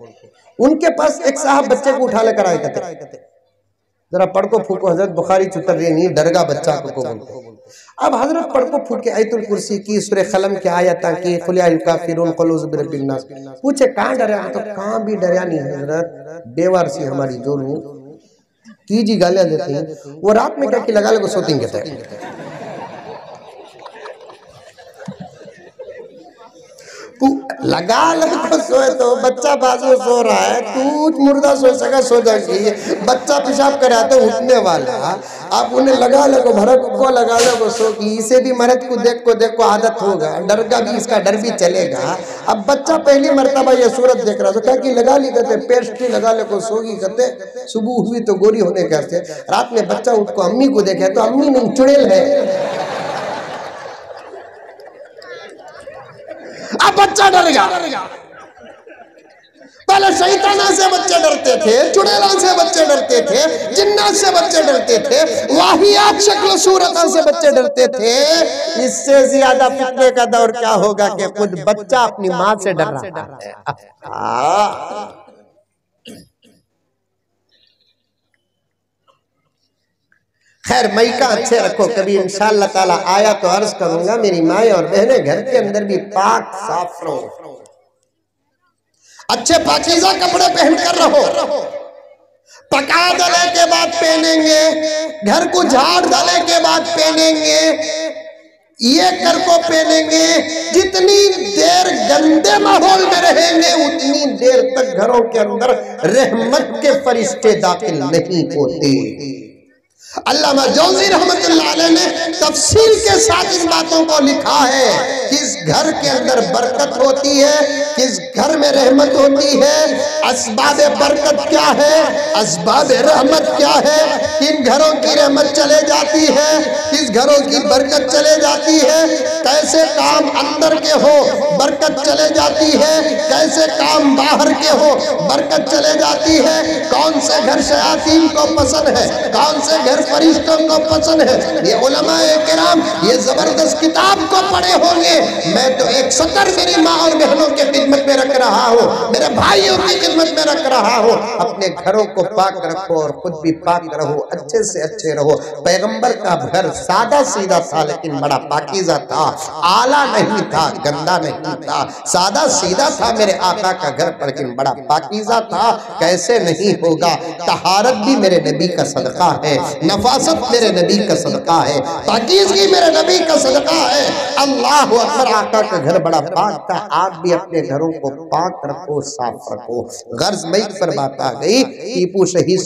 उनके पास एक साहब बच्चे को उठा लेकर आए, कहते जरा पढ़को फूको हजरत, बुखारी चुतर रही नहीं, डरगा बच्चा को बोल। अब हजरत पढ़को फूट के आयतुल कुर्सी की, सूरह कलम की आयत की, कुल या काफिरून कुल औज़ु बिरब्बिन नास। पूछे कहाँ डरा? तो कहाँ भी डरा नहीं हजरत, बेवार सी हमारी जोरू की जी गालियां देती हैं। वो रात में क्या कि लगा ले सोती कहते हैं। लगा को सोए तो बच्चा बाजू सो रहा है, तू मुर्दा सो सका सो जाएगी, बच्चा पेशाब करा तो उठने वाला, आप उन्हें लगा को भरत को लगा को सो की, इसे भी मर्द को देख को आदत होगा, डर का भी इसका डर भी चलेगा। अब बच्चा पहली मर्तबा ये सूरत देख रहा तो क्या कि लगा ली कहते पेस्ट्री लगा ले को सोगी कहते, सुबह हुई तो गोरी होने कहते, रात में बच्चा उठ को अम्मी को देखे तो अम्मी नहीं चुड़ैल है। अब बच्चा डर गया। पहले शैताना से बच्चे डरते थे, चुड़ैला से बच्चे डरते थे, जिन्नात से बच्चे डरते थे, वाहियात शक्ल सूरत से बच्चे डरते थे। इससे ज्यादा फितने का दौर क्या होगा कि खुद बच्चा अपनी माँ से डर रहा है। खैर मैका अच्छे रखो, कभी इंशाअल्लाह ताला आया तो अर्ज करूंगा। मेरी माए और बहनें, घर के अंदर भी पाक साफ रहो, अच्छे पाकीज़ा कपड़े पहनकर रहो, पका डाले के बाद पहनेंगे, घर को झाड़ डाले के बाद पहनेंगे, ये कर को पहनेंगे। जितनी देर गंदे माहौल में रहेंगे उतनी देर तक घरों के अंदर रहमत के फरिश्ते दाखिल नहीं होते। अल्लामा जौज़ी रहमतुल्लाह अलैह ने तफसील के साथ इन बातों को लिखा है। किस घर के अंदर बरकत होती है, किस घर में रहमत होती है, असबाब बरकत क्या है, असबाब रहमत क्या है, किन घरों की रहमत चले जाती है, किस घरों की बरकत चले जाती है, कैसे काम अंदर के हो बरकत चले जाती है, कैसे काम बाहर के हो बरकत चले जाती है, कौन से घर शयातीन को पसंद है, कौन से घर फरिश्तों को पसंद है। ये उलमाए किराम ये जबरदस्त किताब को पढ़े होंगे। मैं तो एक सतर मेरी माँ और बहनों के खिदमत में रख रहा हूँ, मेरे भाइयों की खिदमत में रख रहा हूँ। अपने घरों को पाक रखो और खुद भी पाक रहो, अच्छे से अच्छे रहो। पैगंबर का घर सादा सीधा था लेकिन बड़ा पाकीज़ा था, आला नहीं था, गंदा नहीं था, सादा सीधा था मेरे आका का घर लेकिन बड़ा पाकीज़ा था। कैसे नहीं होगा, तहारत भी मेरे नबी का सदका है, नफासत मेरे नबी का सदका है, पाकीज़गी मेरे नबी का सदका है। अल्लाह अकबर। आका का घर बड़ा पाक था। आप भी अपने घरों को पाक रखो, साफ रखो। गर्ज मई पर बात आ गई। टीपू शहीद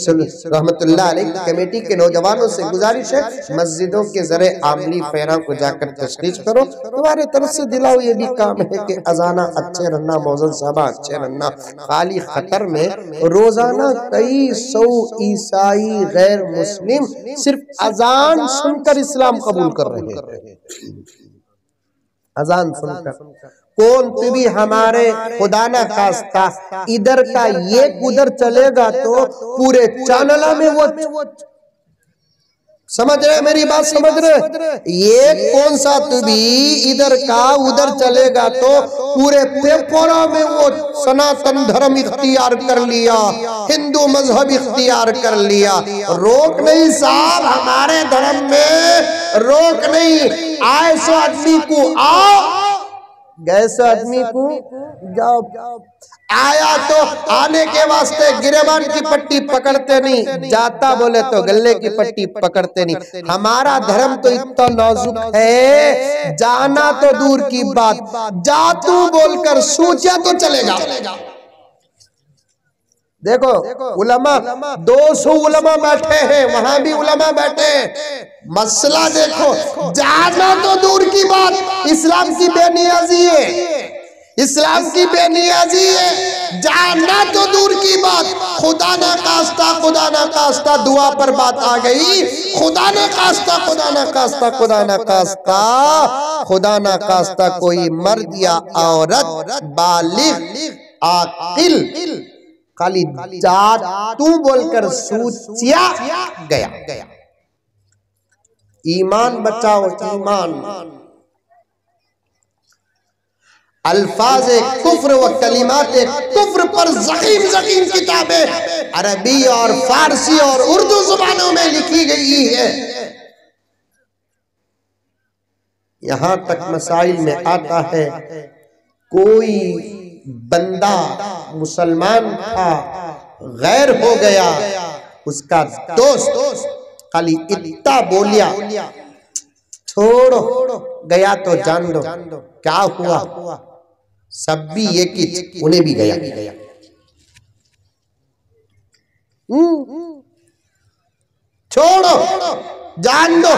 रहमतुल्लाह अलैह की कमेटी के नौजवानों से गुजारिश है, मस्जिदों के जरे आमली फैरा को जाकर तशरीफ करो। तुम्हारे तरफ से दिलाओ ये भी काम है कि अजाना अच्छे रन्ना, मौजन साहबा अच्छे रन्ना। खाली खतर में रोजाना कई सौ ईसाई गैर मुस्लिम सिर्फ अजान सुनकर इस्लाम कबूल कर रहे हैं। अजान सुनकर कौन भी हमारे खुदा ना खास्ता इधर का ये उधर चलेगा तो पूरे चैनल में वो समझ रहे, मेरी बात समझ रहे। ये कौन सा भी इधर का उधर चलेगा तो पूरे पेपरों में वो सनातन धर्म इख्तियार कर लिया, हिंदू मजहब इख्तियार कर लिया। रोक नहीं साहब, हमारे धर्म में रोक नहीं। आए सो आदमी को आओ, गए सो आदमी को जाओ। आया तो आने के वास्ते गिरेबान की पट्टी पकड़ते नहीं, जाता बोले तो गले की पट्टी पकड़ते नहीं। हमारा धर्म तो इतना नाजुक है, जाना तो दूर की बात, जा तू बोलकर सूचा तो चलेगा। देखो उलमा 200 उलमा बैठे हैं, वहां भी उलमा बैठे। मसला देखो, जाना तो दूर की बात, इस्लाम की बेनियाजी है, इस्लाम की बेनियाजी है। जानना तो दूर की बात, खुदा ना खास्ता, खुदा ना खास्ता दुआ पर बात आ गई। खुदा ना खास्ता, खुदा ना खास्ता, खुदा ना खास्ता, खुदा ना खास्ता कोई मर्द या औरत बालिग आकिल खाली जात तू बोलकर सूचिया गया। ईमान बचाओ, ईमान। अल्फाज कुफ्र व कलिमात कुफ्र पर ज़ख़ीम किताबें अरबी और फारसी और उर्दू जुबानों में लिखी गई है। यहां तक मसाइल में आता है, कोई बंदा मुसलमान था, गैर हो गया, उसका दोस्त खाली इतना बोलिया, छोड़ो गया तो जान दो क्या हुआ, सब भी ये कि उन्हें भी गया। छोड़ो, जान दो,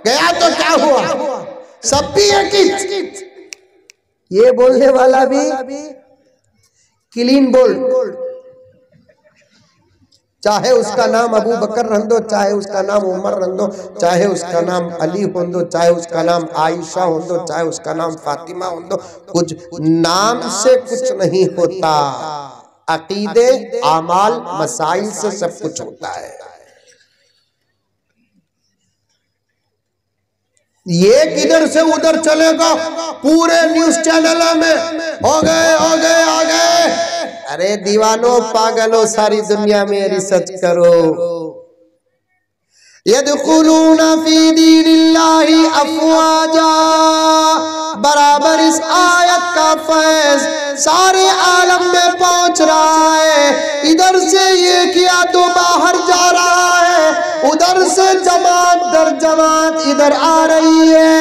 गया तो क्या हुआ, सब भी ये कि। ये बोलने वाला भी क्लीन बोल्ड, चाहे उसका नाम अबू बकर रह दो, चाहे उसका नाम उमर रह दो, चाहे उसका नाम अली हो दो, चाहे उसका नाम आयशा हो दो, चाहे उसका नाम फातिमा हो दो, कुछ नाम से कुछ नहीं होता, अकीदे, आमाल, मसाइल से सब कुछ होता है। ये किधर से उधर चलेगा, पूरे न्यूज चैनलों में हो गए आ गए। अरे दीवानो, पागलो, सारी दुनिया में रिसर्च करो। यदखुलूना फी दीनिल्लाहि अफवाजा, बराबर इस आयत का फैज़ सारे आलम में पहुंच रहा है। इधर से ये किया तो बाहर जा रहा है, उधर से जमात दर जमात इधर आ रही है।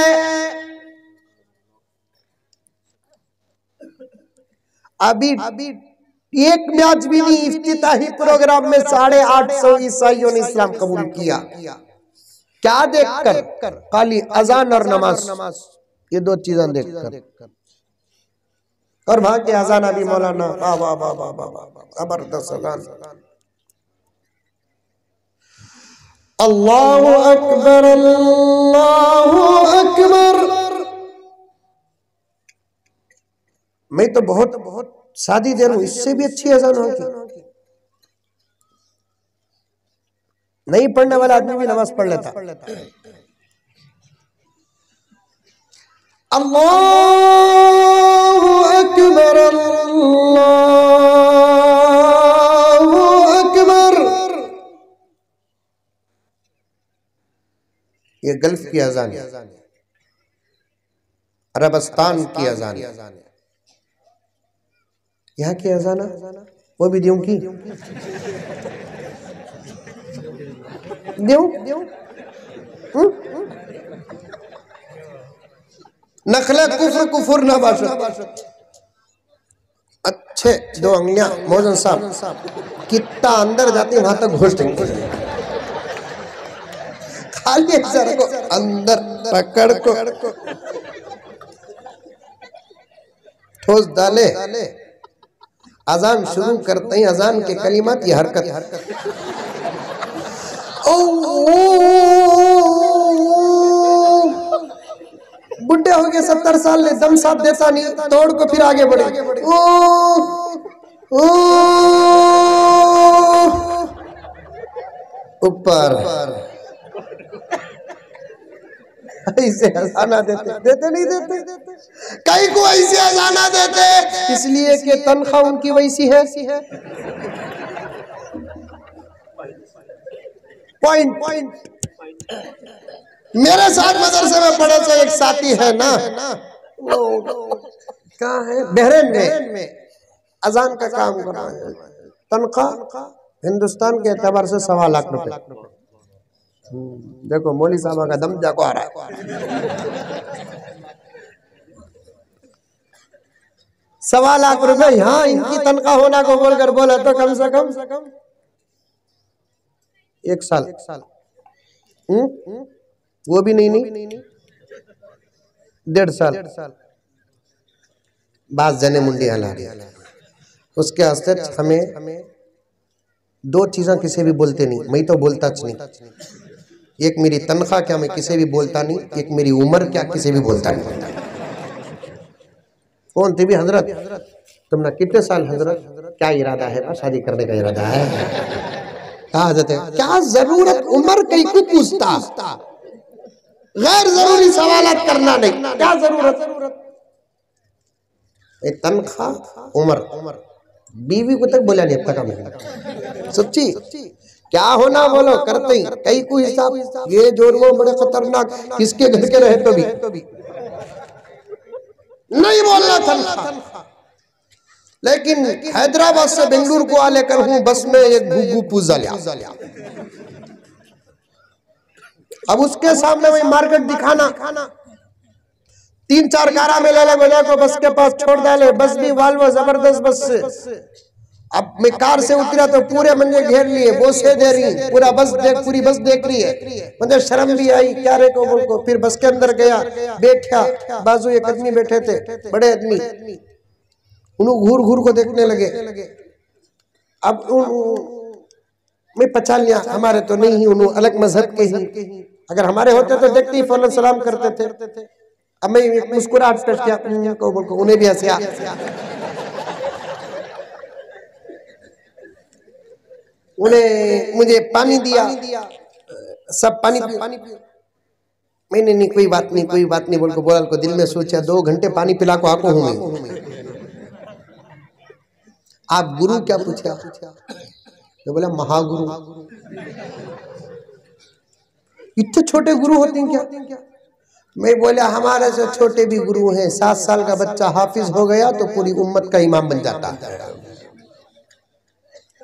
अभी एक मैच भी नहीं, इफ्तिताही प्रोग्राम में 850 ईसाइयों ने इस्लाम कबूल किया। क्या देखकर? खाली अजान और नमाज, ये दो चीजें देखकर। और वहां के अजान अभी मौलाना वाह वाह वाह वाह वाह, जबरदस्त अजान। अल्लाहु अकबर अल्लाहु अकबर। मैं तो बहुत शादी दे रहा हूं, इससे भी अच्छी अजान होगी। नहीं पढ़ने वाला आदमी भी नमाज पढ़ लेता। अल्लाहु अकबर अल्लाहु अकबर। ये गल्फ की अजान है, अरबस्तान की अजान है। यहाँ की अजान वो भी द्यों की द्यों नखला कुफर ना बाशत। अच्छे दो अंगलियां मौजन साहब कितना अंदर जाती वहां तक घुसेंगे, खाली सर को अंदर पकड़ को ठोस डाले। अजान शुरू करते ही अजान के कलिमात ये हरकत। बुढ़े हो गए 70 साल ने दम साथ देता नहीं, तोड़ को फिर आगे बढ़े। ऊपर ऐसे अजाना देते नहीं देते, कई को ऐसे अजाना देते इसलिए कि तनख्वाह उनकी वैसी है। पॉइंट मेरे साथ मदरसे में पढ़े तो एक साथी है ना, कहाँ है, बहरीन में अजान का काम कर रहा है। तनख्वाह हिंदुस्तान के एतबार से 1.25 लाख रुपए। देखो मौली साहब का दम जाको आ रहा है। 1.25 लाख रुपए यहाँ इनकी तनख्वाह होना को बोलकर बोला तो कम से कम 1 साल। वो भी नहीं 1.5 साल बात जने मुंडी हला रही। उसके वास्ते हमें 2 चीज़ें किसी भी बोलते नहीं, मैं तो बोलता नहीं। एक मेरी तनख्वाह क्या मैं किसी भी बोलता नहीं, एक मेरी उम्र क्या किसी भी बोलता नहीं। कौन थी भी हजरत, तुमने कितने साल हजरत, क्या इरादा है, शादी करने का इरादा है, क्या हजरत है, क्या जरूरत उम्र कहीं को पूछता, गैर जरूरी सवालात करना नहीं, क्या जरूरत। तनख्वाह उम्र बीवी को तक बोला नहीं अब तक। सच्ची क्या होना बोलो करते ही कई को हिसाब। ये जोर वो बड़े खतरनाक, किसके घर के रहे तो भी नहीं बोलना तनख्वाह। लेकिन हैदराबाद से बेंगलुरु को आ लेकर हूं बस में एक घुघू पूजा लिया। अब उसके सामने वही मार्केट दिखाना 3-4 कारा में ले बजा को बस के पास छोड़ डाले, बस भी वाल्वो जबरदस्त बस से। अब मैं कार से उतरा तो पूरे मंजे घेर लिए, बोसे दे रही, पूरा बस देख, पूरी बस देख रही है। मुझे शर्म भी आई, क्या रे को बोल को। फिर बस के अंदर गया, बैठा, बाजू एक आदमी बैठे थे, बड़े आदमी, उन्होंने घूर घूर को देखने लगे। अब मैं पहचान लिया, हमारे तो नहीं, उन्होंने अलग मजहब के ही, अगर हमारे होते तो देखते ही फौरन सलाम करते थे। अब मैं एक मुस्कुराहट पेश किया को बोल को, उन्हें भी हंसिया। उन्हें मुझे पानी दिया, सब पानी पियो। मैंने नहीं कोई बात नहीं बोल को बोला को, दिल में सोचा 2 घंटे पानी पिला को आको हूं मैं। आप गुरु क्या पूछा? तो बोला महागुरु। इतने छोटे गुरु होते हैं क्या? मैं बोला हमारे से छोटे भी गुरु हैं। 7 साल का बच्चा हाफिज हो गया तो पूरी उम्मत का इमाम बन जाता है।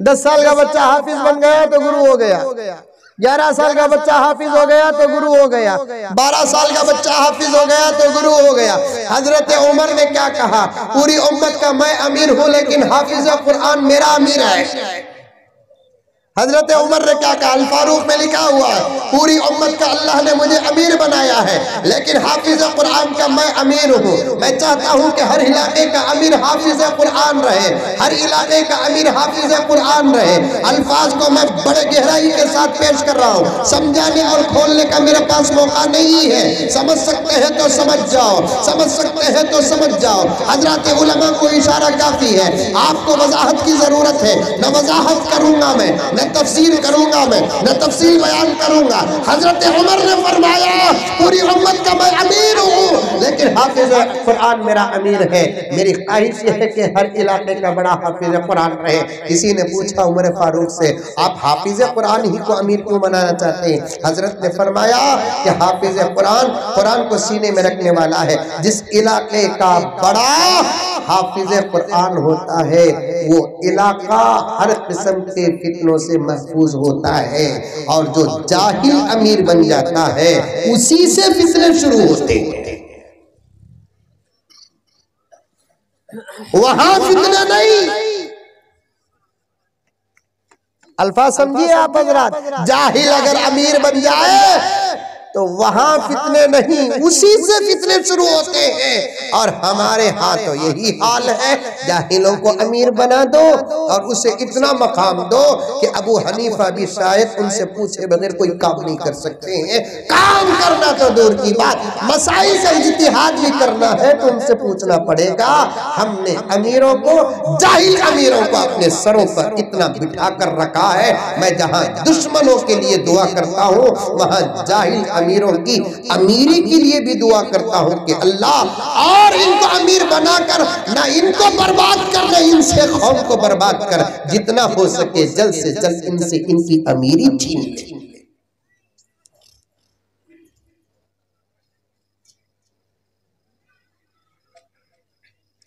10 साल का बच्चा हाफिज बन गया तो गुरु हो गया। 11 साल का बच्चा हाफिज हो गया तो गुरु हो गया। 12 साल का बच्चा हाफिज हो गया तो गुरु हो गया। हजरत उमर ने क्या कहा? पूरी उम्मत का मैं अमीर हूं लेकिन हाफिज कुरान मेरा अमीर है। हजरत उमर ने क्या कहा? अल फारूक में लिखा हुआ है, पूरी उम्मत का अल्लाह ने मुझे अमीर बनाया है लेकिन हाफिज कुरान का मैं अमीर हूँ। मैं चाहता हूँ कि हर इलाके का अमीर हाफिज कुरान रहे, हर इलाके का अमीर हाफिज कुरान रहे। अल्फाज को मैं बड़े गहराई के साथ पेश कर रहा हूँ, समझाने और खोलने का मेरे पास मौका नहीं है। समझ सकते हैं तो समझ जाओ, समझ सकते हैं तो समझ जाओ। हजरत उलमा को इशारा काफी है, आपको वजाहत की जरूरत है। न वजाहत करूंगा मैं, न तफसीर करूंगा मैं, न तफसील बयान करूंगा। हजरत उमर ने फरमाया पूरी उम्मत का मैं अमीर हूँ लेकिन हाफिज कुरान मेरा अमीर है। मेरी ख्वाहिश यह है कि हर इलाके का बड़ा हाफिज कुरान रहे। किसी ने पूछा उमर फारूक से, आप हाफिज कुरान ही को अमीर क्यों बनाना चाहते हैं? हजरत ने फरमाया कि हाफिज कुरान कुरान को सीने में रखने वाला है। जिस इलाके का बड़ा हाफिज कुरान होता है वो इलाका हर किस्म के फितनों से महफूज होता है, और जो जाहिल अमीर बन जाता है उसी से फितने शुरू होते हैं। वहां फितने नहीं। अल्फाज समझिए आप हजरात, जाहिल अगर अमीर बन जाए तो वहां फितने नहीं, उसी से फितने शुरू होते हैं। और हमारे यहाँ तो यही हाल है, जाहिलों को अमीर बना दो और उसे इतना मकाम दो कि अबू हनीफा भी शायद उनसे पूछे बगैर कोई काम नहीं कर सकते हैं। काम करना तो दूर की बात, मसाइल का इज्तिहाद भी करना है तो उनसे पूछना पड़ेगा। हमने अमीरों को, जाहिल अमीरों को अपने सरों पर इतना बिठा कर रखा है। मैं जहाँ दुश्मनों के लिए दुआ करता हूँ वहाँ जाहिल अमीरों की अमीरी के लिए भी दुआ करता हूं कि अल्लाह और इनको अमीर बनाकर ना इनको बर्बाद कर, ना इनसे कौम को बर्बाद कर। जितना हो सके जल्द से जल्द इनसे इनकी अमीरी छीन ले।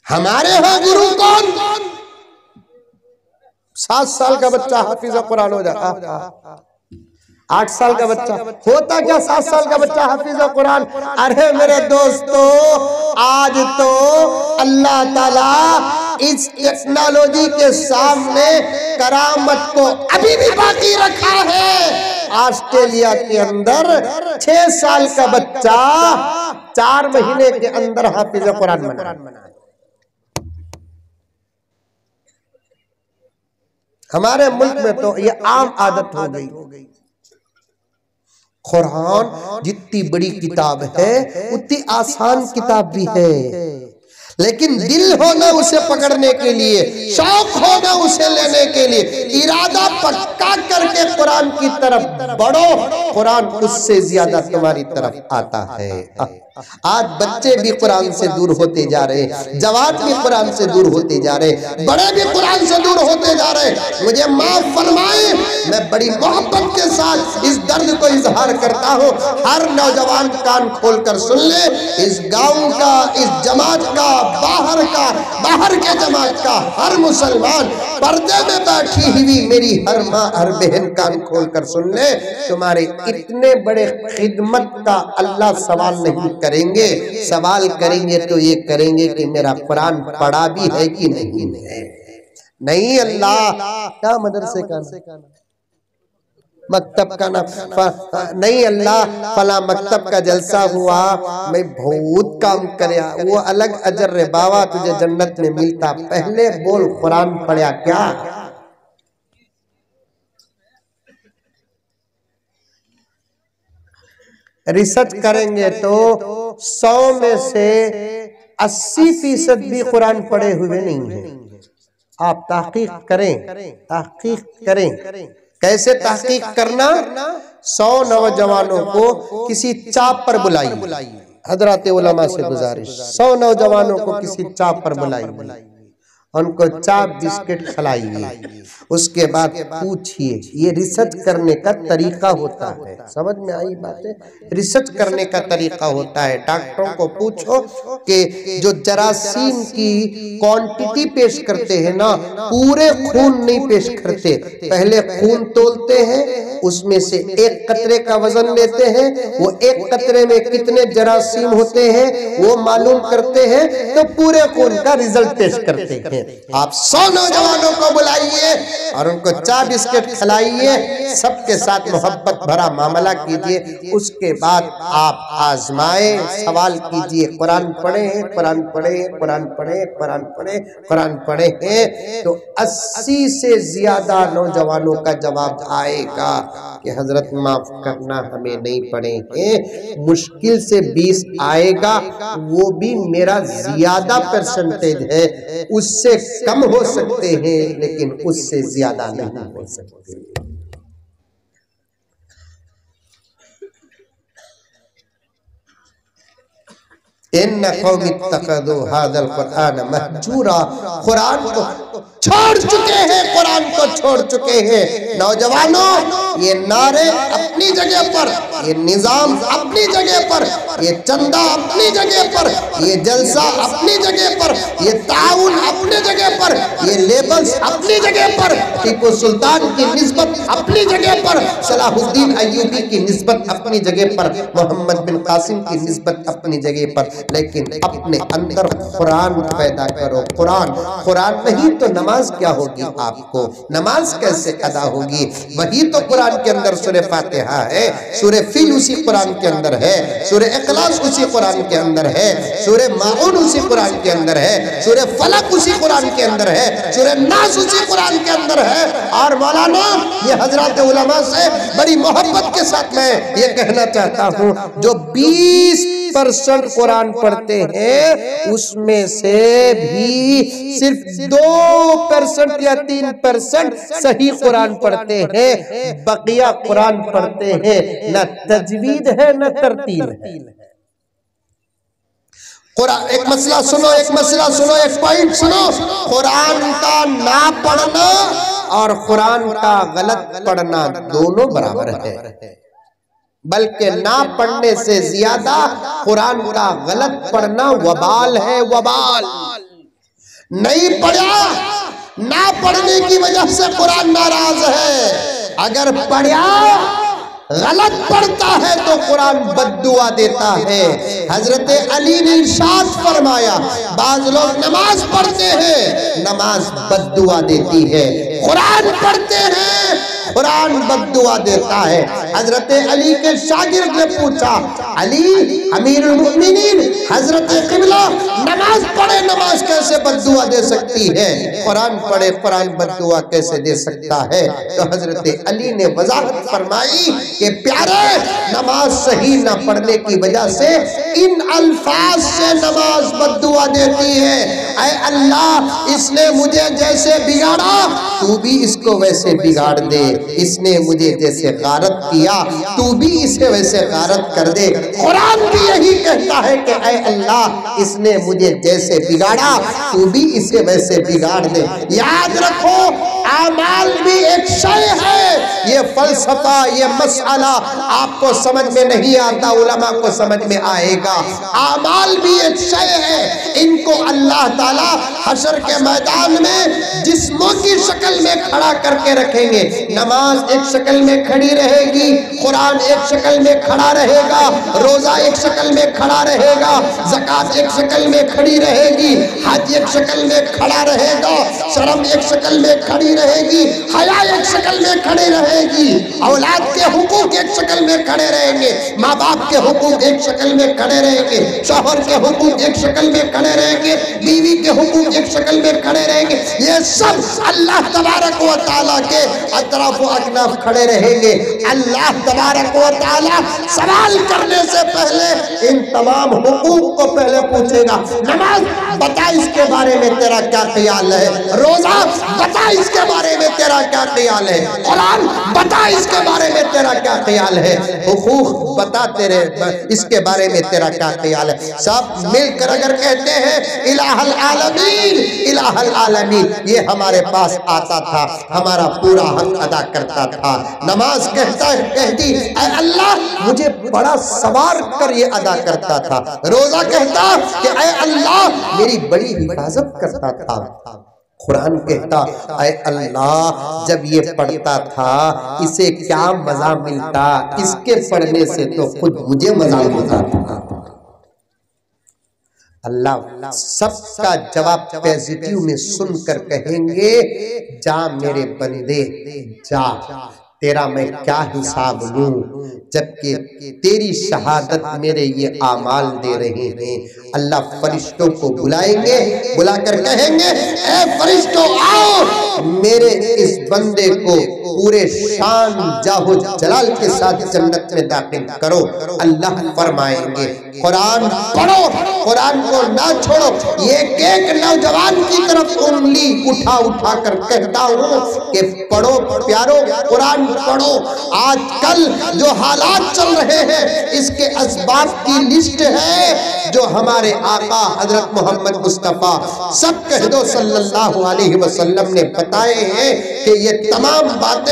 हमारे यहाँ गुरु कौन? 7 साल का बच्चा हाफिज कुरान हो जाता, 8 साल का बच्चा होता क्या? 7 साल का बच्चा हाफिज कुरान। अरे मेरे दोस्तों, आज तो अल्लाह ताला इस टेक्नोलॉजी के सामने करामत को अभी भी बाकी रखा है। ऑस्ट्रेलिया के अंदर 6 साल का बच्चा 4 महीने के अंदर हाफिज कुरान बना। हमारे मुल्क में तो ये आम आदत हो गई। कुरान जितनी बड़ी किताब है उतनी आसान किताब भी है, लेकिन दिल होना उसे पकड़ने के लिए, शौक होना उसे लेने के लिए, इरादा पक्का करके कुरान की तरफ बढ़ो, कुरान उससे ज्यादा तुम्हारी तरफ आता है। आज बच्चे भी कुरान से दूर होते जा रहे, जवान भी कुरान से दूर होते जा रहे, बड़े भी कुरान से दूर होते जा रहे। मुझे माफ फरमाए, मैं बड़ी मोहब्बत के साथ इस दर्द को इजहार करता हूँ। हर नौजवान कान खोलकर सुन ले, इस गांव का, इस जमात का, बाहर के जमात का हर मुसलमान पर्दे में बैठी हुई मेरी हर माँ हर बहन कान खोल कर सुन ले, तुम्हारे इतने बड़े खिदमत का अल्लाह सवाल नहीं करेंगे। सवाल करेंगे तो ये करेंगे कि मेरा कुरान पढ़ा भी है कि नहीं है। नहीं अल्लाह, क्या मदरसे का मकतब का ना, नहीं अल्लाह फला मकतब का जलसा हुआ, मैं बहुत काम करया, वो अलग अजर रे बाबा, तुझे जन्नत में मिलता। पहले बोल कुरान पढ़ा क्या? रिसर्च करेंगे तो 100 में से 80% भी कुरान पढ़े हुए नहीं है। आप तहकीक करें। कैसे तहकीक करना? 100 नौजवानों को किसी चाप पर बुलाइए। हजरत उलमा से गुजारिश, 100 नौजवानों को किसी चाप पर बुलाइए, उनको चाप बिस्किट खिलाइए, उसके बाद पूछिए। ये रिसर्च करने का तरीका होता है। समझ में आई बातें? रिसर्च करने का तरीका होता है। डॉक्टरों को पूछो कि जो जरासीम की क्वांटिटी पेश करते हैं ना, पूरे खून नहीं पेश करते, पहले खून तोलते हैं, उसमें से एक कतरे का वजन लेते हैं, वो एक कतरे में कितने जरासीम होते हैं वो मालूम करते हैं, तो पूरे खून का रिजल्ट पेश करते हैं। आप 100 नौजवानों को बुलाइए और उनको चाय बिस्किट खिलाइए, सबके साथ मोहब्बत भरा मामला कीजिए, उसके बाद आप आजमाए, सवाल कीजिए, कुरान पढ़े हैं, कुरान पढ़े हैं, कुरान पढ़े, कुरान पढ़े, कुरान पढ़े हैं, तो 80 से ज्यादा नौजवानों का जवाब आएगा कि हजरत माफ करना हमें नहीं पढ़े हैं। मुश्किल से 20 आएगा, वो भी मेरा ज्यादा परसेंटेज है, उससे कम हो सकते हैं लेकिन उससे ज्यादा नहीं हो सकते। इन्ना कौम इत्तखज़ू हाज़ल कुरान महजूरा, कुरान को छोड़ चुके हैं, कुरान को छोड़ चुके हैं। नौजवानों, ये नारे अपनी जगह पर, ये निजाम अपनी जगह पर, ये चंदा अपनी जगह पर, ये जलसा अपनी जगह पर, ये ताउन अपनी जगह पर, ये लेबल्स अपनी जगह पर, टीपू सुल्तान की निस्बत अपनी जगह पर, सलाहुद्दीन अय्यूबी की निस्बत अपनी जगह पर, मोहम्मद बिन कासिम की निस्बत अपनी जगह पर, लेकिन अपने अंदर कुरान पैदा करो। कुरान नहीं तो नमाज क्या होगी? आपको नमाज कैसे अदा होगी? वही तो कुरान के अंदर सूरह फातिहा है, सूरह फिल उसी कुरान के अंदर है, सूरह इखलास उसी कुरान के अंदर है, सूरह माऊन उसी कुरान के अंदर है, सूरह फलक उसी कुरान के अंदर है, सूरह नास उसी कुरान के अंदर है। और मौलाना, ये हजरत उलमा से बड़ी मोहब्बत के साथ मैं ये कहना चाहता हूँ, जो 20% कुरान पढ़ते हैं उसमें से भी सिर्फ 2% या 3% सही कुरान पढ़ते हैं, बकिया कुरान पढ़ते हैं न तजवीद है न तरतीब है। एक मसला सुनो, एक पॉइंट सुनो, कुरान का ना पढ़ना और कुरान का गलत पढ़ना दोनों बराबर है, बल्कि ना पढ़ने से ज्यादा कुरान का गलत पढ़ना वबाल है, वबाल। नहीं पढ़ा, ना पढ़ने की वजह से कुरान नाराज है। अगर पढ़ा, गलत पढ़ता है तो कुरान बद्दुआ देता है। हजरत अली ने इरशाद फरमाया, बाज लोग नमाज पढ़ते हैं, नमाज बद्दुआ देती है, कुरान पढ़ते हैं, कुरान बद्दुआ देता है। हजरत अली के शागिर्द ने पूछा, अली अमीरुल मोमिनीन, हजरत क़िबला नमाज पढ़े, नमाज कैसे बद्दुआ दे सकती है? कुरान पढ़े, कुरान बद्दुआ कैसे दे सकता है? तो हजरत अली ने वजाहत फरमाई कि प्यारे, नमाज सही न पढ़ने की वजह से इन अल्फाज से नमाज बद्दुआ देती है। ऐ अल्लाह, इसने मुझे जैसे बिगाड़ा तू भी इसको वैसे बिगाड़ दे। इसने मुझे जैसे गारत किया तू भी इसे वैसे गारत कर दे। कुरान भी यही कहता है कि ऐ अल्लाह इसने मुझे जैसे बिगाड़ा तू भी इसे वैसे बिगाड़ दे। याद रखो आमाल भी एक शय है। ये फलसफा ये मसला आपको समझ में नहीं आता, उलमा को समझ में आएगा। आमाल भी एक शय है, इनको अल्लाह ताला हशर के मैदान में जिस्मों की शक्ल में खड़ा करके रखेंगे। नमाज एक शक्ल में खड़ी रहेगी, कुरान एक शक्ल में खड़ा रहेगा, रोजा एक शक्ल में खड़ा रहेगा, ज़कात एक शक्ल में खड़ी रहेगी, हज एक शक्ल में खड़ा रहेगा, शर्म एक शक्ल में खड़ी रहेगी, हया एक शक्ल में खड़ी रहेगी, औलाद के हुकूक एक शक्ल में खड़े रहेंगे, माँ बाप के हुकूक एक शक्ल में खड़े रहेंगे, शौहर के हुकूक एक शक्ल में खड़े रहेंगे, बीवी के हुकूक एक शक्ल में खड़े रहेंगे। ये सब अल्लाह तबारक व तआला के अतराफ व अकनाफ खड़े रहेंगे। अल्लाह तबारक व तआला सवाल करने से पहले इन तमाम हुकूक को पहले पूछेगा। नमाज बता इसके बारे में तेरा क्या ख्याल है, रोजा बता इसके बारे में तेरा क्या ख्याल है, कुरान बता इसके बारे में तेरा क्या ख्याल है, हुकूक बता तेरे इसके बारे में तेरा क्या ख्याल है। सब मिलकर अगर कहते हैं इलाहल आलमीन इलाहल आलमीन, ये हमारे पास आता था, हमारा पूरा हक अदा करता था। नमाज कहती ऐ अल्लाह मुझे बड़ा सवार कर ये अदा करता था। रोजा कहता कि ऐ अल्लाह मेरी बड़ी हिफाजत करता था। कुरान कहता ऐ अल्लाह जब ये पढ़ता था इसे क्या मजा मिलता, इसके पढ़ने से तो खुद मुझे मजा मिलता था। अल्लाह सबका जवाब पॉजिटिव में सुनकर कहेंगे जा मेरे बंदे जा, तेरा मैं क्या हिसाब लूं, जबकि तेरी शहादत मेरे ये आमाल दे रहे हैं। अल्लाह फरिश्तों को बुलाएंगे, बुलाकर कहेंगे ए फरिश्तों आओ मेरे इस बंदे को पूरे शान जाहो जलाल के साथ जन्नत में दाखिल करो। अल्लाह फरमाएंगे कुरान पढ़ो, कुरान को ना छोड़ो। ये एक नौजवान की तरफ उंगली उठा उठा कर कहता हूँ कि पढ़ो प्यारो, कुरान पढ़ो। आजकल जो हालात चल रहे हैं इसके असबाब की लिस्ट है जो हमारे आका हजरत मोहम्मद मुस्तफा सब कह दो सल्लल्लाहु अलैहि वसल्लम ने बताए हैं कि ये तमाम बातें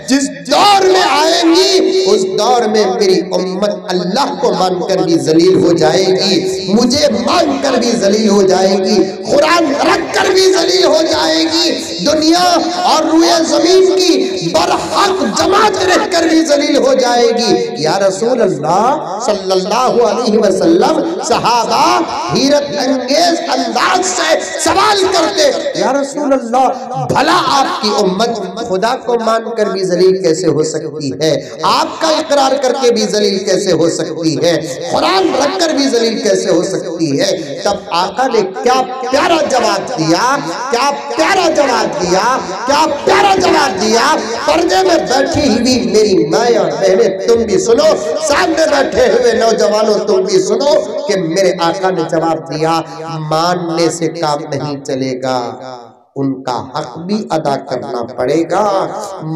जिस दौर में आएंगी उस दौर में मेरी उम्मत अल्लाह को मानकर भी जलील हो जाएगी, मुझे मानकर भी जलील हो जाएगी, कुरान रखकर भी जलील हो जाएगी, दुनिया और रुए जमीन की बरहक जमात रहकर भी जलील हो जाएगी। या रसूल अल्लाह सल्लल्लाहु अलैहि वसल्लम सहाबा हैरत अंगेज अंदाज से सवाल करते, या रसूल अल्लाह भला आपकी उम्मत खुदा को मानकर भी जलील कैसे हो सकती है, आपका इकरार करके भी जलील कैसे हो सकती है, कुरान रखकर भी जलील कैसे हो सकती है। तब आका ने क्या प्यारा जवाब दिया, क्या प्यारा जवाब दिया, क्या प्यारा जवाब दिया। पर्दे में बैठी हुई मेरी माँ और बहनें तुम भी सुनो, सामने बैठे हुए नौजवानों तुम भी सुनो कि मेरे आका ने जवाब दिया मानने से काम नहीं चलेगा, उनका हक भी अदा करना पड़ेगा।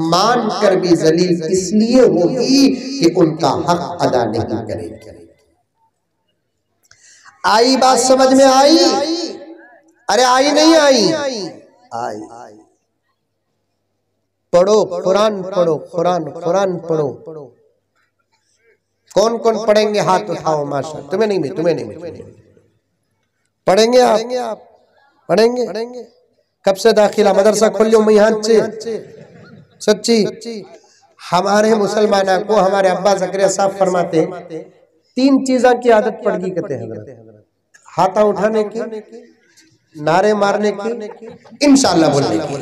मान कर भी जलील इसलिए होगी कि उनका हक अदा नहीं करेगी। आई बात समझ में आई? अरे आई नहीं आई? आई। पढ़ो कुरान, पढ़ो कुरान, कुरान पढ़ो। कौन कौन पढ़ेंगे हाथ उठाओ। माशा तुम्हें नहीं, तुम्हें नहीं पढ़ेंगे आप? पढ़ेंगे? कब से दाखिला मदरसा खोलियो यहाँ से सच्ची। हमारे मुसलमाना को हमारे अब्बा ज़करिया साहब फरमाते हैं 3 चीज़ों की आदत पड़ गई कहते हैं, हाथा उठाने की, नारे मारने की, इंशाअल्लाह बोलने की।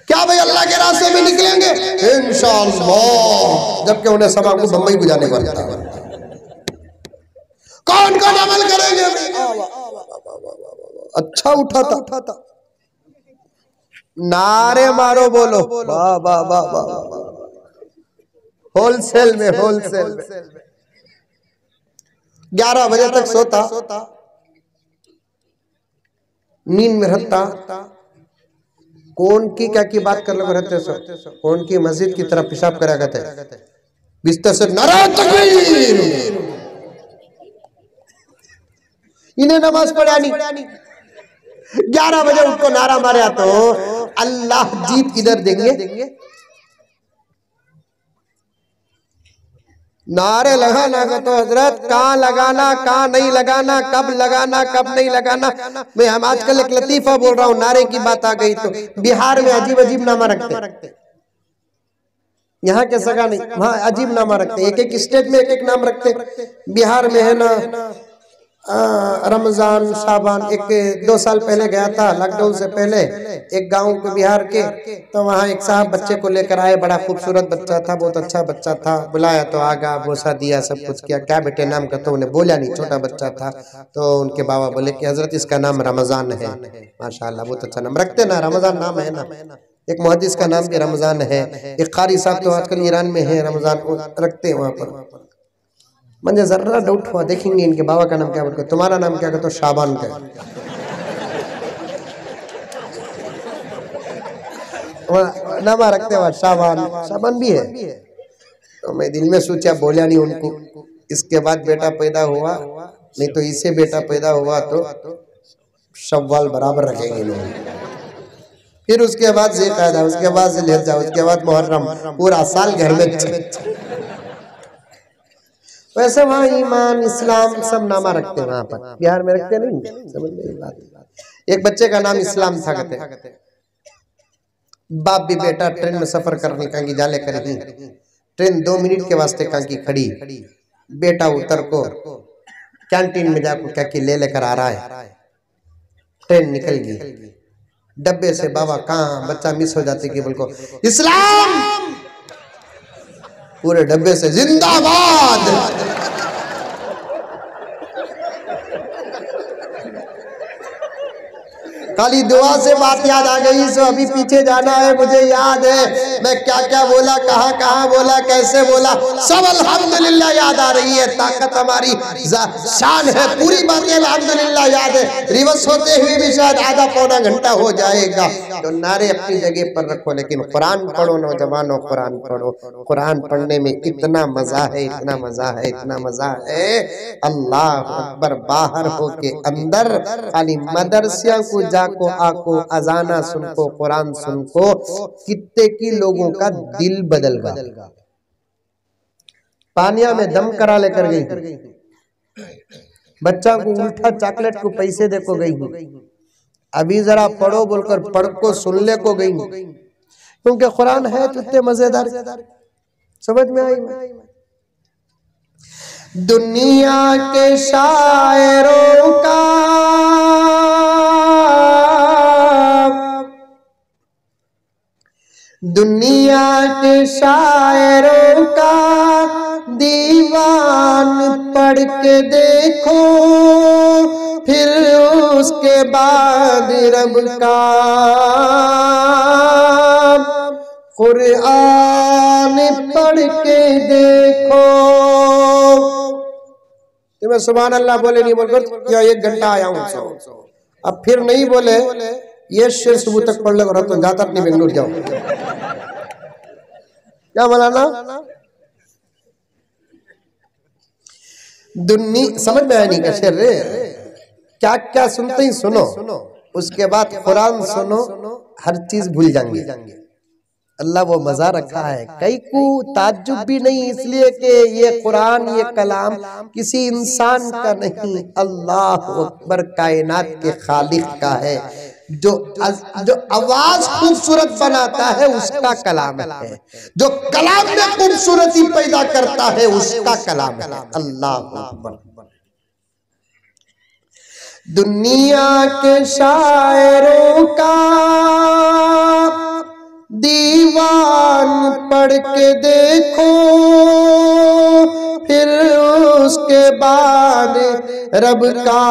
क्या भाई अल्लाह के रास्ते में निकलेंगे इंशाअल्लाह, जबकि उन्हें सभा को बम्बई गुजारने वाला था। कौन कौन अमल करेंगे? अच्छा उठा था। नारे मारो बोलो वाह वाह वाह वाह, होलसेल में 11 बजे तक सोता, नींद में रहता, कौन की क्या की बात कर लो रहते सो, कौन की मस्जिद की तरफ पेशाब करा करते बिस्तर से नारा तकबीर, इन्हें नमाज पढ़ा नहीं। 11 बजे उनको नारा मारे तो अल्लाह जीत इधर देंगे। नारे लगाना का तो हजरत कहाँ लगाना कहाँ नहीं लगाना, कब लगाना कब नहीं लगाना। मैं हम आजकल एक लतीफा बोल रहा हूँ, नारे की बात आ गई तो बिहार में अजीब अजीब नामा रखते, यहाँ के सगा नहीं, वहाँ अजीब नामा रखते, एक एक स्टेट में एक एक नाम रखते। बिहार में है ना रमजान शाबान। एक 2 साल पहले गया था, लॉकडाउन से पहले, एक गांव के बिहार के, तो वहाँ एक साहब बच्चे को लेकर आए, बड़ा खूबसूरत बच्चा था, बहुत अच्छा बच्चा था। बुलाया तो आगा, बोसा दिया, सब कुछ किया। क्या बेटे नाम का, तो उन्हें बोला नहीं, छोटा बच्चा था। तो उनके बाबा बोले कि हजरत इसका नाम रमजान है। माशाल्लाह बहुत अच्छा नाम रखते ना, रमजान नाम है ना। एक मुहद्दिस का नाम भी रमजान है, एक कारी साहब तो आजकल ईरान में है, रमजान रखते हैं वहाँ पर। मुझे जरा डाउट हुआ, देखेंगे इनके बाबा का नाम क्या बोलते, तुम्हारा नाम क्या कहते हो? शाबान का। नाम रखते हुआ शाबान, शाबान भी है। तो मैं दिल में सोचा, बोला नहीं उनको। इसके बाद बेटा पैदा हुआ, नहीं तो इसे बेटा पैदा हुआ तो शव्वाल बराबर रखेंगे लोग। फिर उसके बाद ज़िलक़ादा, उसके बाद ज़िलहिज्जा, उसके बाद मुहर्रम, पूरा साल घर में। वैसे वहाँ ईमान इस्लाम सब नामा रखते हैं, वहाँ पर बिहार में रखते नहीं, समझ में बात। एक बच्चे का नाम इस्लाम था, कहते बाप भी बेटा ट्रेन में सफर करने का की जाले करी, ट्रेन 2 मिनट के वास्ते का की खड़ी, बेटा उतर को कैंटीन में जाकर क्या की ले लेकर आ रहा है। ट्रेन निकल गई, डब्बे से बाबा कहाँ, बच्चा मिस हो जाते कि बोल इस्लाम, पूरे डब्बे से जिंदाबाद। खाली दुआ से बात याद आ गई, सो अभी पीछे जाना है, मुझे याद है मैं क्या क्या बोला, कहाँ कहाँ बोला, कैसे बोला, सब अल्हम्दुलिल्लाह याद आ रही है। ताकत हमारी शान है, पूरी बातें अल्हम्दुलिल्लाह याद है। रिवर्स होते हुए भी शायद आधा पौना घंटा हो जाएगा। तो नारे अपनी जगह पर रखो, लेकिन कुरान पढ़ो नौजवानों, कुरान पढ़ो। कुरान पढ़ने में इतना मजा है, इतना मजा है, इतना मजा है। अल्लाह अकबर। बाहर हो के अंदर खाली मदरसिया को जाको आको, अजाना सुनको, कुरान सुनको, कितने की लोगों का दिल बदल गया। पानिया में दम करा लेकर गई, बच्चा को उल्टा चॉकलेट को पैसे दे को गई, अभी जरा पढ़ो बोलकर पढ़ को सुन ले को गई, क्योंकि कुरान है तो इतने मजेदार। समझ में आई? दुनिया के शायरों का दुनिया के शायरों का दीवान पढ़ के देखो, फिर उसके बाद रब का कुरान पढ़ के देखो। तो मैं सुभान अल्लाह बोले नहीं बोलकर या 1 घंटा आया हूँ, अब फिर नहीं बोले ये शेर सुबह तक पढ़ लेगा तो जाता नहीं, बेंगलुरु जाओ। क्या मौलाना? समझ में आया नहीं का शेर रे? क्या क्या सुनते ही सुनो, उसके बाद कुरान सुनो, हर चीज भूल जाएंगे। अल्लाह वो मजा रखा है। कई को ताज्जुब भी नहीं, इसलिए कि ये कुरान, ये कलाम किसी इंसान का नहीं, अल्लाह अकबर कायनात के खालिक का है। जो आवाज खूबसूरत बनाता है उसका कलाम है, जो कलाम में खूबसूरती पैदा करता है उसका कलाम है। अल्लाह अकबर। दुनिया के शायरों का दीवान पढ़ के देखो, फिर उसके बाद रब का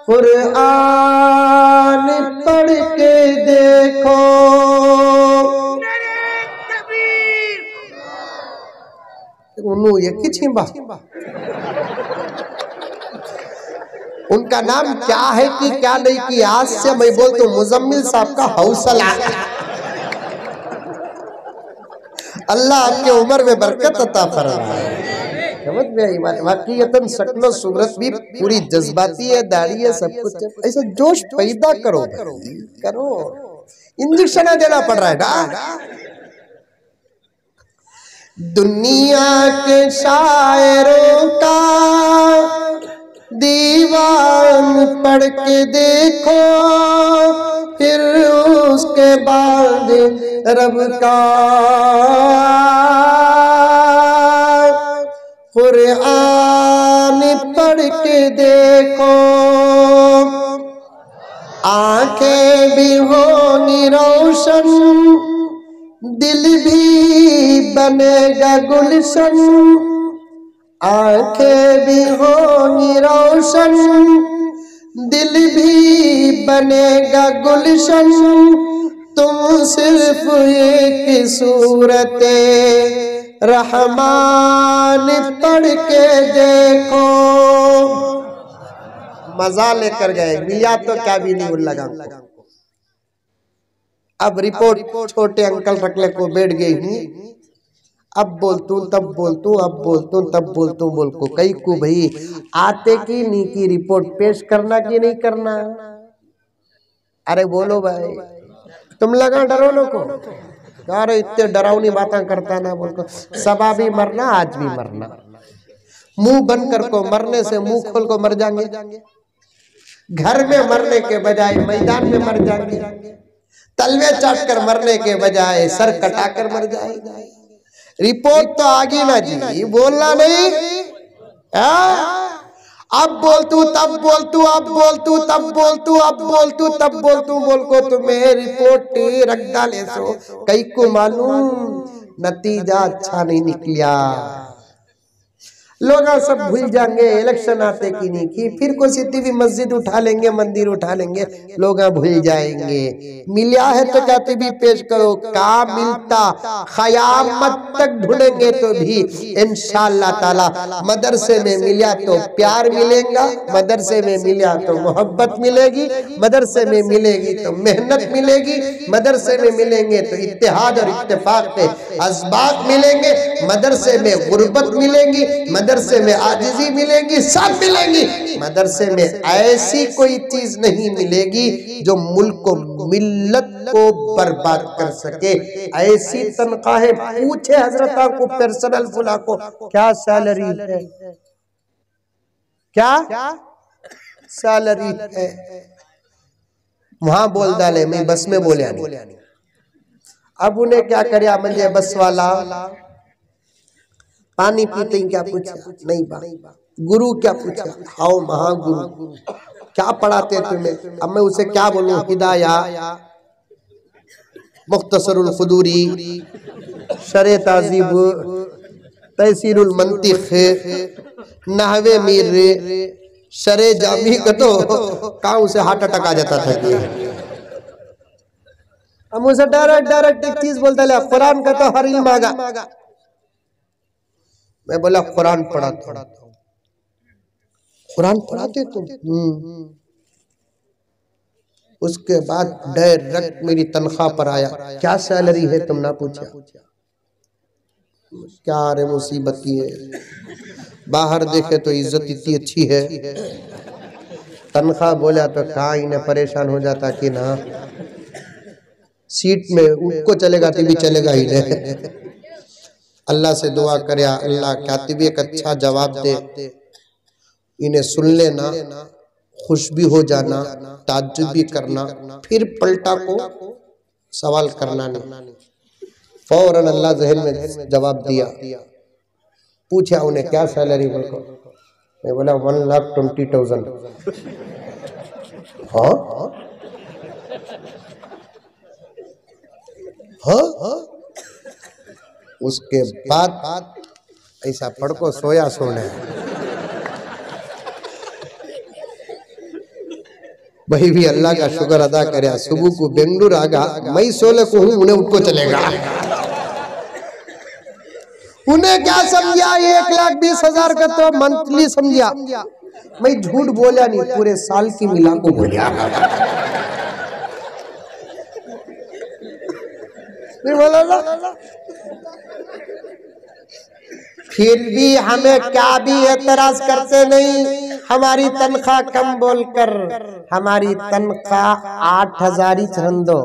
कुरान पढ़ के देखो। उन्होंने ये की छिंबा उनका नाम क्या है कि क्या नहीं कि आज से मैं बोलता हूँ मुजम्मिल साहब का हौसला। अल्लाह आपके उम्र में बरकत अता फरमाए। समझ में आई बात? वाकईतन शक्ल सूरत भी पूरी जज्बाती है, दाढ़ी है, सब कुछ है। ऐसा जोश पैदा करो करो। इंजेक्शन देना पड़ रहा है ना। दुनिया के शायरों का दीवान पढ़ के देखो, फिर उसके बाद रब का कुरान पढ़ के देखो। आंखें भी होंगी रोशन, दिल भी बनेगा गुलशन। आंखें भी होंगी रोशन, दिल भी बनेगा गुलशन। तुम सिर्फ एक सूरते रहमान पढ़ के देखो। मजा लेकर गए मियाँ तो क्या भी नहीं लगा। अब रिपोर्ट छोटे अंकल रखले को बैठ गई हूँ। अब बोलतू तब बोलतू, अब बोलतू तब बोलतू, बोल को कई को भाई आते की नी की रिपोर्ट पेश करना कि नहीं करना। अरे बोलो भाई, तुम लगा डरो लो को। अरे इतने डरावनी बातें करता ना बोल को। सबा भी मरना, आज भी मरना। मुंह बनकर को मरने से मुंह खोल को मर जाएंगे। घर में मरने के बजाय मैदान में मर जाएंगे। तलवे चाट कर मरने के बजाय सर कटाकर मर जाएंगे। रिपोर्ट तो आगी ना जी, बोलना नहीं। अब बोलतू तब बोलतू, अब बोलतू तब बोलतू, अब बोलतू तब बोलतू, बोल को तुम्हें रिपोर्ट रख डाले सो कई को मालूम नतीजा अच्छा नहीं निकलिया। लोग सब भूल जाएंगे इलेक्शन आते की नहीं की, फिर कोई भी मस्जिद उठा लेंगे, मंदिर उठा लेंगे, लोग भूल जाएंगे। मिला है तो कहते भी पेश करो, का मिलता क़यामत तक ढूंढेंगे तो भी इंशाअल्लाह ताला। मदरसे में मिला तो प्यार मिलेगा, मदरसे में मिला तो मोहब्बत मिलेगी, मदरसे में मिलेगी तो मेहनत मिलेगी, मदरसे में मिलेंगे तो इत्तेहाद और इत्तेफाक के असबाब मिलेंगे, मदरसे में गुर्बत मिलेगी, मदरसे में आजिज़ी मिलेगी, सब मिलेगी। मदरसे में ऐसी कोई चीज नहीं मिलेगी जो मुल्क को, मिल्लत को बर्बाद कर सके। ऐसी तनख्वाहें पूछे हजरत को, पर्सनल फुला को क्या सैलरी है, क्या सैलरी है। वहां बोल डाले, मैं बस में बोलिया नहीं। अब उन्हें क्या करे, मुझे बस वाला पानी पीते क्या पूछा, नहीं बा। गुरु क्या पूछा, आओ महागुरु क्या पढ़ाते तुम्हें। अब मैं उसे क्या बोलूं, हिदाया, मुख्तसरुल खुदूरी, शरे ताजीब, तहसीरुल मंतिख, नहवे मीर, शरे जामी का तो कहाँ उसे हार्ट अटैक आ जाता था। अब उसे डायरेक्ट एक चीज बोलता है, कुरान का तो हर इल्म आगा। मैं बोला कुरान पढ़ाता हूँ। कुरान पढ़ाते तुम? उसके बाद डायरेक्ट मेरी तनख्वाह पर आया, क्या सैलरी है तुम ना पूछा। क्या रे मुसीबत की है, बाहर देखे तो इज्जत इतनी अच्छी है, तनख्वाह बोला तो कहाँ इन्हें परेशान हो जाता कि ना सीट में उनको चलेगा तो भी चलेगा ही नहीं। अल्लाह से दुआ करे, अल्लाह कातिब एक अच्छा जवाब दे, इन्हें सुन लेना, खुश भी हो जाना, ताज्जुब भी करना, फिर पलटा को सवाल करना नहीं। फौरन अल्लाह ज़हन में जवाब दिया। पूछा उन्हें क्या सैलरी, बोलो मैं बोला 1,20,000। हाँ। उसके बाद ऐसा पढ़ को सोया सोने। वही भी अल्लाह का शुक्र अदा करे, सुबह को बेंगलुरु आगा, मैं 16 को हूँ, उन्हें उनको चलेगा। उन्हें क्या समझा, 1,20,000 का तो मंथली समझा, मैं झूठ बोला नहीं, पूरे साल की मिला को बोलिया। नहीं बोला ना। फिर भी हमें क्या भी एतराज करते नहीं, हमारी तनख्वाह कम बोलकर। हमारी तनख्वाह 8,000 ही चढ़ दो,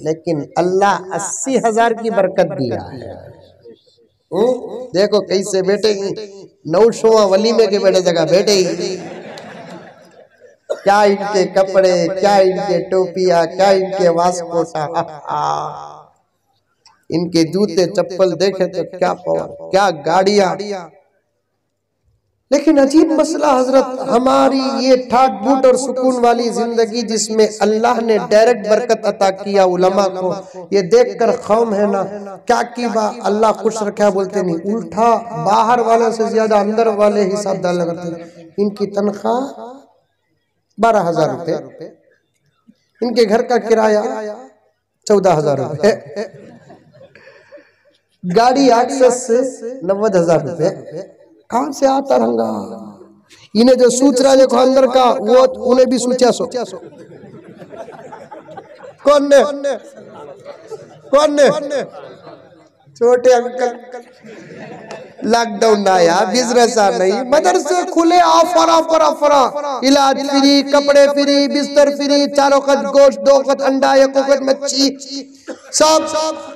लेकिन अल्लाह 80,000 की बरकत दिया है। देखो कैसे बैठेगी 900वां वलीमे के बैठे जगह बैठेगी। क्या इनके कपड़े, क्या इनके टोपियां, क्या इनके वास्कोटा, इनके जूते चप्पल देखे तो क्या पावर, क्या गाड़ियां। लेकिन अजीब मसला हजरत, हमारी ये ठाट बूट और सुकून वाली जिंदगी जिसमें अल्लाह ने डायरेक्ट बरकत अता किया उलमा को, ये देखकर खौम है ना क्या की अल्लाह खुश रखा बोलते नहीं, उल्टा बाहर वालों से ज्यादा अंदर वाले हिसाब डाल करते। इनकी तनख्वाह 12,000 रुपए, इनके घर का किराया 14,000 रुपए, गाड़ी एक्सेस से 90,000 रुपए। कहां से आता रहूंगा? इन्हें जो सोच रहा देखो अंदर का, वो उन्हें भी सोचा सो। कौन ने छोटे अंकल, लॉकडाउन आया, बिजनेस आ नहीं, मदरसे खुले, ऑफर, इलाज फ्री, कपड़े फ्री, बिस्तर फ्री, 4 वक्त गोश्त, 2 वक्त अंडा, 1 वक्त मच्छी, सब।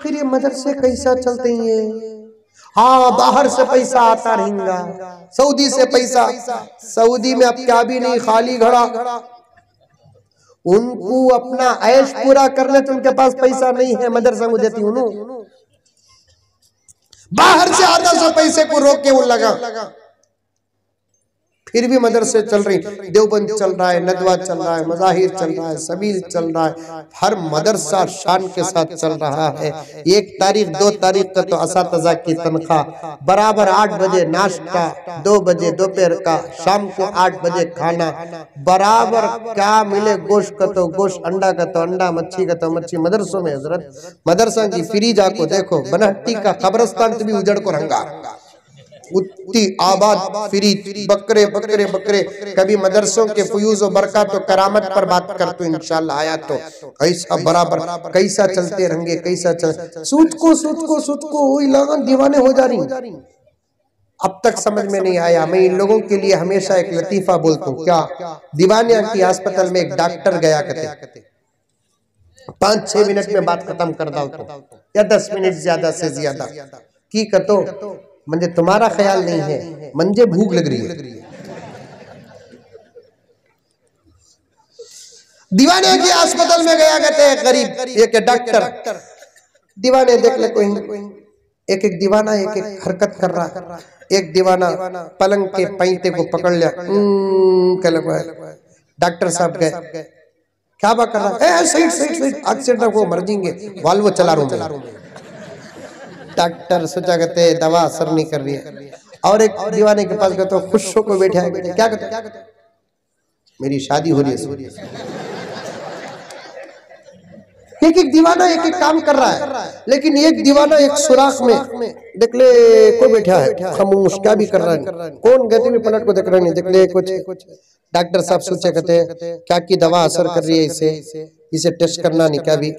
फिर ये मदरसे कैसा चलते हैं? हाँ, बाहर से पैसा आता रहेगा, सऊदी से पैसा। सऊदी में अब क्या भी नहीं, खाली घड़ा। उनको अपना ऐश पूरा करने तो उनके पास पैसा नहीं है, मदरसा में देती हूँ। बाहर से आता सो पैसे को रोक के वो लगा। फिर भी मदरसे चल रही, देवबंद चल रहा है, नदवा चल रहा है, मजाहिर चल रहा है, सबील चल रहा है, हर मदरसा शान के साथ चल रहा है। 1 तारीख 2 तारीख तक तो असातिज़ा की तनख्वाह बराबर 8 बजे नाश्ता, 2 बजे दोपहर का, शाम को 8 बजे खाना बराबर। क्या मिले? गोश्त का तो गोश्त, अंडा का तो अंडा, मच्छी का तो मच्छी। मदरसों में हजरत मदरसा की फ्री जाको देखो, बनहट्टी का कब्रस्तान तो भी उजड़ को रंगा, उतनी आबाद फ्री, बकरे बकरे बकरे। कभी मदरसों के फयूज और बरकत तो करामत पर बात कर तो इंशाल्लाह आया तो ऐसा बराबर कैसा चलते रहेंगे, कैसा चल। सूद को वही लगन दीवाने हो जा रही। अब तक समझ में नहीं आया। मैं इन लोगों के लिए हमेशा एक लतीफा बोलता हूँ। क्या? दीवानिया की अस्पताल में एक डॉक्टर गया करते, 5-6 मिनट में बात खत्म कर डालता या 10 मिनट ज्यादा से ज्यादा की कतो, मंजे तुम्हारा ख्याल नहीं है, मंजे भूख लग रही है। दीवाने की अस्पताल में गया कहते हैं गरीब एक डॉक्टर। दीवाने देख ले, कोई एक दीवाना एक हरकत कर रहा। एक दीवाना पलंग के पैंते को पकड़ लिया, डॉक्टर साहब गए, क्या बात कर रहा है? साइड एक्सीडेंट को मर जाएंगे, वाल्वो चला रहा हूं। डॉक्टर सोचा कहते दवा असर नहीं कर रही है। और एक दीवाने के पास गए तो खुश होकर बैठा है, क्या कहते? मेरी शादी हो रही है। एक दीवाना एक काम कर रहा है, लेकिन एक दीवाना एक सुराख में देख ले कोई बैठा है खामोश, क्या भी कर रहा है, कौन गति में पलट को देख रहा नहीं, देख ले कुछ। डॉक्टर साहब सोचे कहते क्या की दवा असर कर रही है, इसे टेस्ट करना नहीं। क्या भी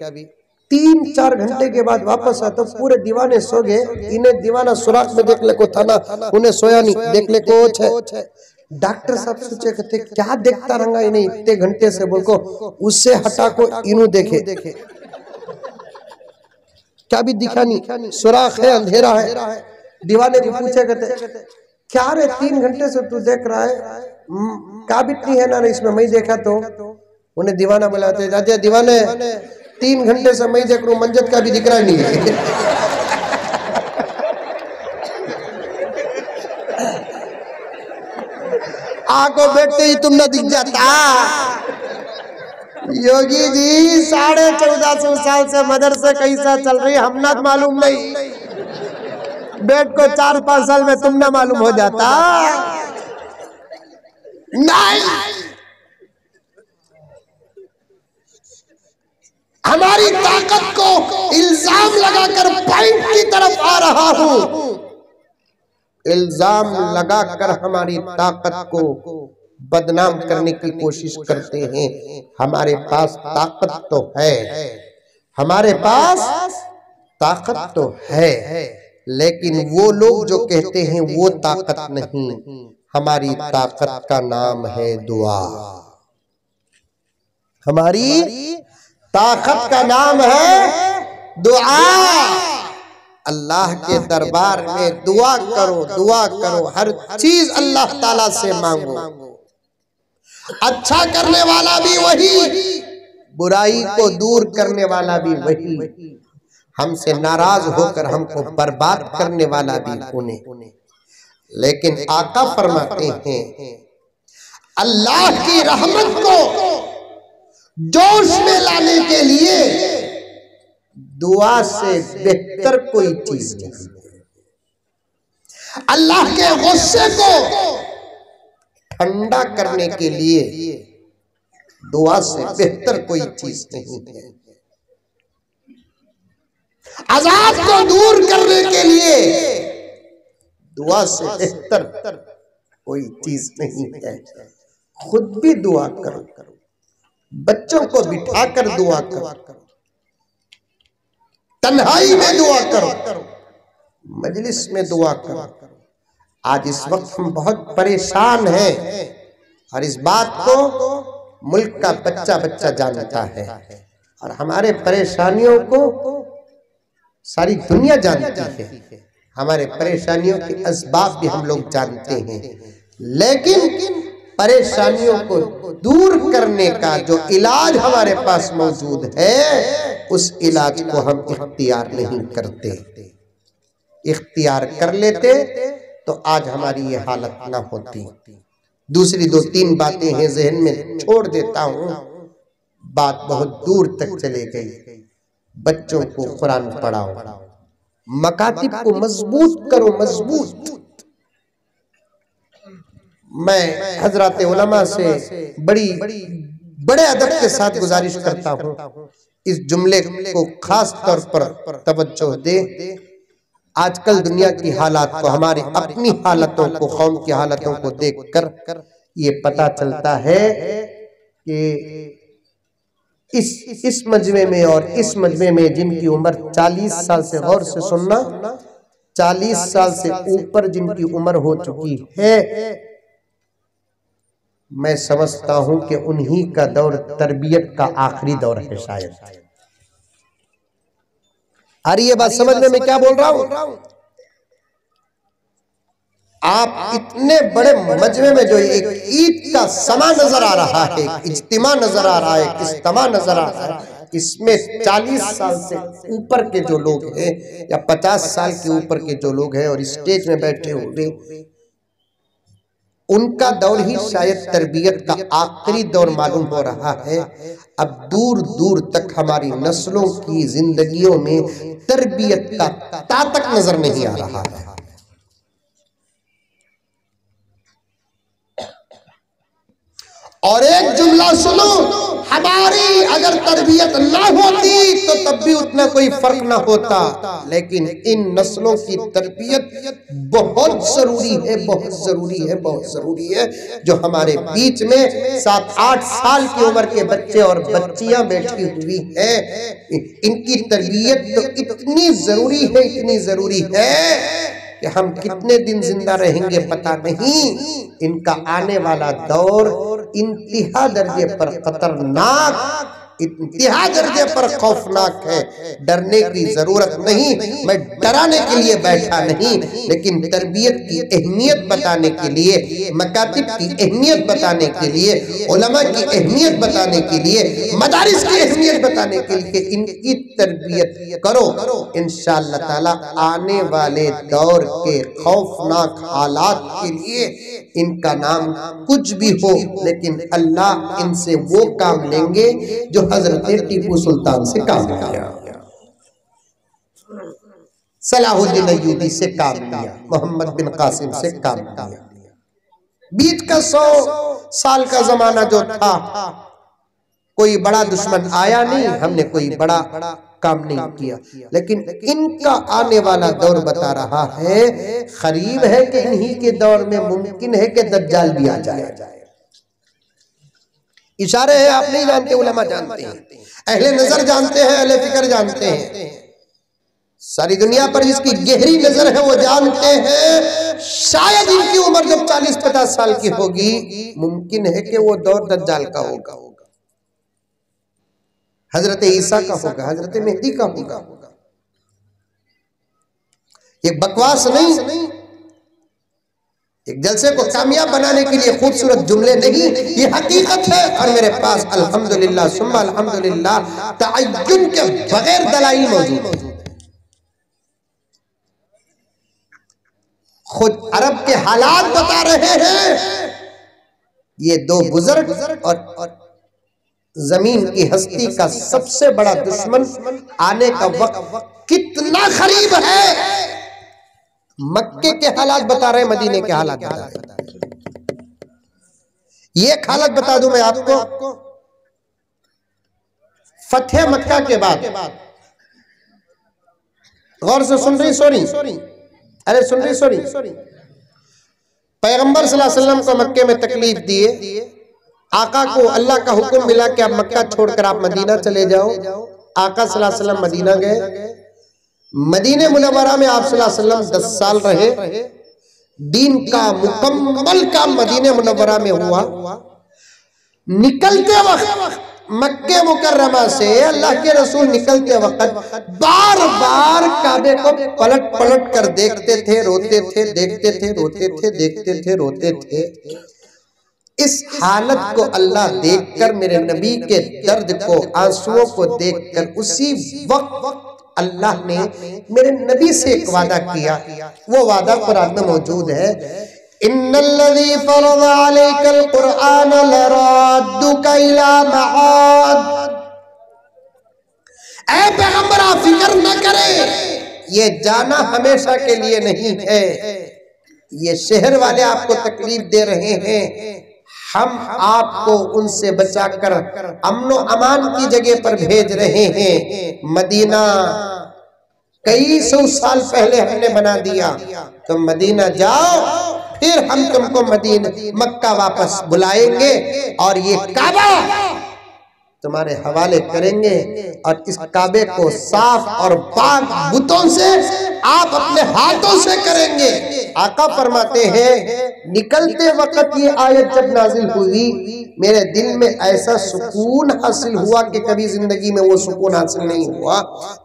3-4 घंटे के बाद वापस आया तो पूरे दीवाने सो गए। इन्हें दीवाना सुराख में देख ले को था ना, उन्हें सोया नहीं, देख ले कोच है। डॉक्टर साहब सोचे कहते क्या देखता रंगा इन्हें इतने घंटे से, बोल को उससे हटा को इन्हों देखे, क्या भी दिखा नहीं, सुराख है, अंधेरा है। दीवाने को पूछे कहते क्या रे 3 घंटे से तू देख रहा है, क्या भी नहीं है ना इसमें, मैं देखा तो। उन्हें दीवाना बुलाते, जाते दीवाने 3 घंटे से मैं देख रू, मंजत का भी दिख रहा नहीं है। आंखों बैठते ही तुम ना दिख जाता। योगी जी 1450 साल से मदरसे कैसा चल रही हमना मालूम नहीं, बेट को 4-5 साल में तुम ना मालूम हो जाता। नहीं, हमारी ताकत को इल्जाम लगाकर पॉइंट की तरफ आ रहा हूं, इल्जाम लगाकर हमारी ताकत को बदनाम करने की कोशिश करते हैं। हमारे पास ताकत तो है, हमारे पास ताकत तो है, लेकिन वो लोग जो कहते हैं वो ताकत नहीं, हमारी ताकत का नाम है दुआ। हमारी ताकत का नाम है दुआ। अल्लाह के दरबार में दुआ करो, दुआ करो, हर चीज अल्लाह ताला से मांगो। अच्छा करने वाला भी वही, बुराई को दूर करने वाला भी वही, हमसे नाराज होकर हमको बर्बाद करने वाला भी उन्हें। लेकिन आका फरमाते हैं अल्लाह की रहमत को जोश में लाने के लिए दुआ से बेहतर कोई चीज नहीं। अल्लाह के गुस्से को ठंडा करने के लिए दुआ से बेहतर कोई चीज नहीं है। अजाब को दूर करने के लिए दुआ से बेहतर कोई चीज नहीं है। खुद भी दुआ करो, बच्चों को बिठाकर दुआ करो, तन्हाई में दुआ करो, मजलिस में दुआ करो। आज इस वक्त हम बहुत परेशान हैं और इस बात को मुल्क का बच्चा बच्चा जानता है और हमारे परेशानियों को सारी दुनिया जानती है। हमारे परेशानियों के असबाब भी हम लोग जानते हैं, लेकिन परेशानियों को दूर करने का जो इलाज हमारे पास मौजूद है, उस इलाज को हम इख्तियार नहीं करते। इख्तियार कर लेते तो आज हमारी ये हालत ना होती। दूसरी दो तीन बातें हैं जहन में छोड़ देता हूँ, बात बहुत दूर तक चले गई। बच्चों को कुरान पढ़ाओ, मकातिब को मजबूत करो, मजबूत। मैं हजरत उलमा से बड़े अदब के साथ गुजारिश करता हूँ, इस जुमले को खास तौर पर तवज्जो दे। आजकल दुनिया की हालात को, हमारी अपनी हालतों को, कौम की हालतों को देखकर ये पता चलता है कि इस मजमे में और इस मजमे में जिनकी उम्र 40 साल से, गौर से सुनना, 40 साल से ऊपर जिनकी उम्र हो चुकी है, मैं समझता हूं कि उन्हीं का दौर तरबियत का आखिरी दौर है शायद। अरे ये बात समझने में क्या बोल रहा हूं? आप इतने बड़े मजमे में जो एक ईद का समा नजर आ रहा है, इज्तिमा नजर आ रहा है, इज्तिमा नजर आ रहा है, इसमें 40 साल से ऊपर के जो लोग हैं या 50 साल के ऊपर के जो लोग हैं और स्टेज में बैठे हुए, उनका दौर ही शायद तरबियत का आखिरी दौर मालूम हो रहा है। अब दूर दूर तक हमारी नस्लों की जिंदगियों में तरबियत का तातक नजर नहीं आ रहा है। और एक जुमला सुनो, हमारी अगर तरबियत ना होती तो तब भी उतना कोई फर्क ना होता, लेकिन इन नस्लों की तरबियत बहुत जरूरी है, बहुत जरूरी है, बहुत जरूरी है। जो हमारे बीच में 7-8 साल की उम्र के बच्चे और बच्चियां बैठी हुई हैं, इनकी तरबियत तो इतनी जरूरी है, इतनी जरूरी है कि हम कितने दिन जिंदा रहेंगे पता नहीं। इनका आने वाला दौर इंतहा दर्जे पर खतरनाक, इंतहा दर्जे पर खौफनाक है। डरने की जरूरत नहीं, मैं डराने के लिए बैठा नहीं, लेकिन तरबियत की अहमियत बताने के लिए, मकातिब की अहमियत बताने के लिए, उलमा की अहमियत बताने के लिए, मदारिस की अहमियत बताने के लिए इनकी तरबियत करो। इंशाअल्लाह ताला आने वाले दौर के खौफनाक हालात के लिए इनका नाम कुछ भी हो, लेकिन अल्लाह इनसे वो काम लेंगे जो हजरत टीपू सुल्तान से काम लिया, सलाहुद्दीन अय्यूबी से काम लिया, मोहम्मद बिन कासिम से काम लिया। बीच का 100 साल का जमाना जो था, कोई बड़ा दुश्मन आया नहीं, हमने कोई बड़ा काम नहीं किया, लेकिन इनका आने वाला दौर बता रहा है, करीब है कि इन्हीं के दौर में मुमकिन है कि दज्जाल भी आ जाए। इशारे हैं, आप नहीं जानते, उलमा जानते हैं, अहले नजर जानते हैं, अहले फिक्र जानते हैं, सारी दुनिया पर जिसकी गहरी नजर है वो जानते हैं शायद इनकी उम्र जब 40-50 साल की होगी मुमकिन है कि वो दौर दज्जाल का होगा, हजरत ईसा का होगा, हजरत मेहदी का होगा। ये बकवास नहीं, एक जलसे को कामयाब बनाने के लिए खूबसूरत जुमले नहीं, ये हकीकत है। और मेरे पास अल्हम्दुलिल्लाह सुम्मा अल्हम्दुलिल्लाह तअय्युन के बगैर दलाइल मौजूद है। खुद अरब के हालात बता रहे हैं, ये दो बुजुर्ग और जमीन की हस्ती का सबसे बड़ा दुश्मन आने का वक्त कितना करीब है। मक्के के हालात बता रहे, मदीने के हालात बता रहे। ये हालत बता दूं मैं आपको, फतेह मक्का के बाद, गौर से सुन रही सोरी, अरे सुन रही सोरी, पैगंबर सल्लल्लाहु अलैहि वसल्लम को मक्के में तकलीफ दिए, आका को अल्लाह का हुक्म मिला कि आप मक्का छोड़कर आप मदीना चले जाओ। आका सल्लल्लाहु अलैहि वसल्लम मदीना गए, मदीने मुनव्वरा में आप सल्लल्लाहु अलैहि वसल्लम 10 साल रहे। दीन का मुकम्मल काम मदीने मुनव्वरा में हुआ। निकलते वक्त मक्के मुकर्रमा से अल्लाह के रसूल निकलते वक्त बार बार काबे को पलट पलट कर देखते थे, रोते थे, देखते थे, रोते थे, देखते थे, रोते थे। इस हालत को अल्लाह देखकर, मेरे नबी के दर्द को, आंसुओं को देखकर, उसी वक्त अल्लाह ने मेरे नबी से एक वादा किया। वो वादा कुरान में मौजूद है, इन्नल्लज़ी फ़रज़ अलैकल कुरआन लराद्दुका इला मआद। ऐ पैगंबर आप फिक्र न करें, ये जाना हमेशा के लिए नहीं है। ये शहर वाले आपको तकलीफ दे रहे हैं, हम आपको उनसे बचाकर अमनो अमान की जगह पर भेज रहे हैं। मदीना कई 100 साल पहले हमने बना दिया, तुम मदीना जाओ, फिर हम तुमको मक्का वापस बुलाएंगे और ये काबा तुम्हारे हवाले करेंगे। और इस काबे को साफ और पाक बुतों से आप अपने हाथों से करेंगे। आका फरमाते हैं, निकलते वक्त ये आयत जब नाजिल हुई, मेरे दिल में ऐसा सुकून हासिल हुआ कि कभी जिंदगी में वो सुकून हासिल नहीं हुआ।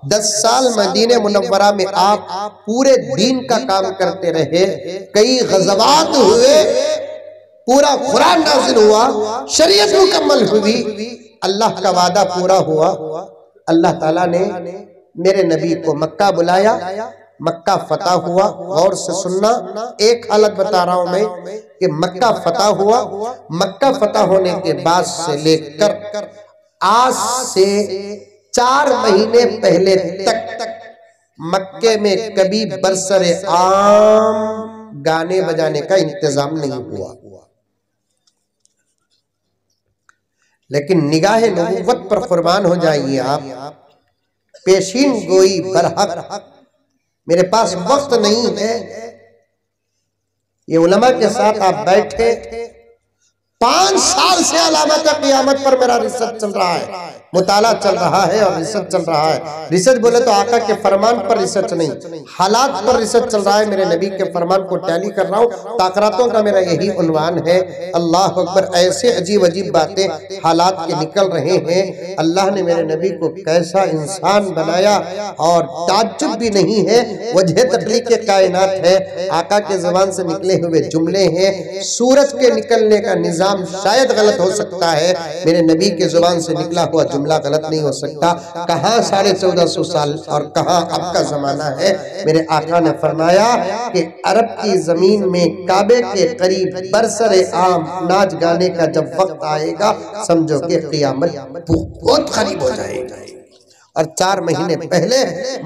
10 साल मदीने मुनव्वरा में आप पूरे दीन का काम करते रहे, कई गज़वात हुए, पूरा कुरान नाजिल हुआ, शरीयत मुकम्मल हुई, अल्लाह का वादा पूरा हुआ। अल्लाह ताला ने मेरे नबी को मक्का बुलाया, मक्का फतह हुआ। गौर से सुनना, एक हालत बता रहा हूं मैं कि मक्का फतह हुआ। मक्का फतह होने के बाद से लेकर आज से 4 महीने पहले तक मक्के में कभी बरसरे आम गाने बजाने का इंतजाम नहीं हुआ। लेकिन निगाहे नबुव्वत पर कुर्बान हो जाइए आप, पेशीन गोई बरहक। मेरे पास वक्त नहीं है, ये उलमा के साथ आप बैठे, 5 साल से अलामत क़यामत पर मेरा रिसर्च चल रहा है, मुताला चल रहा है और रिसर्च चल रहा है। रिसर्च बोले तो आका के फरमान पर रिसर्च नहीं, हालात पर रिसर्च चल रहा है। मेरे नबी के फरमान को टैली कर रहा हूँ। ताकरातों का मेरा यही उन्वान है। अल्लाह अकबर, ऐसे अजीब अजीब बातें हालात के निकल रहे हैं। अल्लाह ने मेरे नबी को कैसा इंसान बनाया और ताज्जुब भी नहीं है, वजह तख्लीक़ कायनात है। आका के ज़बान से निकले हुए जुमले हैं। सूरज के निकलने का निज़ाम शायद गलत हो सकता है, मेरे नबी के जुबान से निकला हुआ जुमला गलत नहीं हो सकता। कहाँ 1450 साल और कहाँ अब का जमाना है। मेरे आका ने फरमाया कि अरब की जमीन में काबे के करीब बरसरे आम नाच गाने का जब वक्त आएगा, समझो कि क़यामत बहुत करीब हो जाएगा। और 4 महीने पहले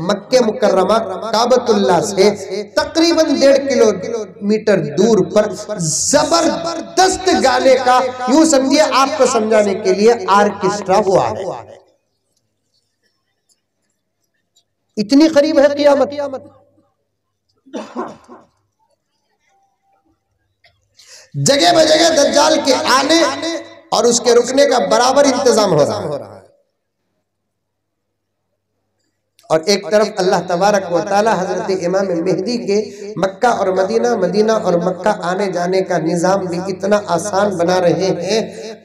मक्के मुकर्रमा काबतुल्लाह से तकरीबन 1.5 किलोमीटर दूर पर जबरदस्त गाने का, यूं समझिए आपको समझाने के लिए, आर्केस्ट्रा हुआ है। इतनी करीब है क़यामत। जगह बजगह दज्जाल के आने और उसके रुकने का बराबर इंतजाम हो रहा है। और एक तरफ अल्लाह तबारक व तआला हजरत इमाम मेहदी के मक्का और मदीना, मदीना और मक्का आने जाने का निज़ाम भी इतना आसान बना रहे हैं।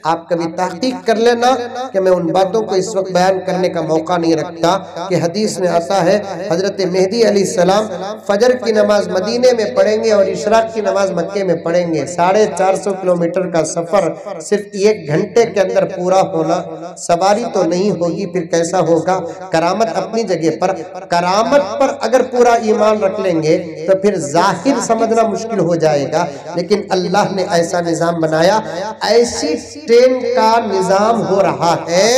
आप कभी तहकीक कर लेना कि मैं उन बातों को इस वक्त बयान करने का मौका नहीं रखता कि हदीस में आता है हजरत मेहदी अलैहिस्सलाम फजर की नमाज मदीने में पढ़ेंगे और इशराक की नमाज मक्के में पढ़ेंगे। 450 किलोमीटर का सफर सिर्फ 1 घंटे के अंदर पूरा होना, सवारी तो नहीं होगी, फिर कैसा होगा। करामत अपनी जगह पर, करामत पर अगर पूरा ईमान रख लेंगे तो फिर जाहिर समझना मुश्किल हो जाएगा। लेकिन अल्लाह ने ऐसा निजाम बनाया, ऐसी ट्रेन का निजाम हो रहा है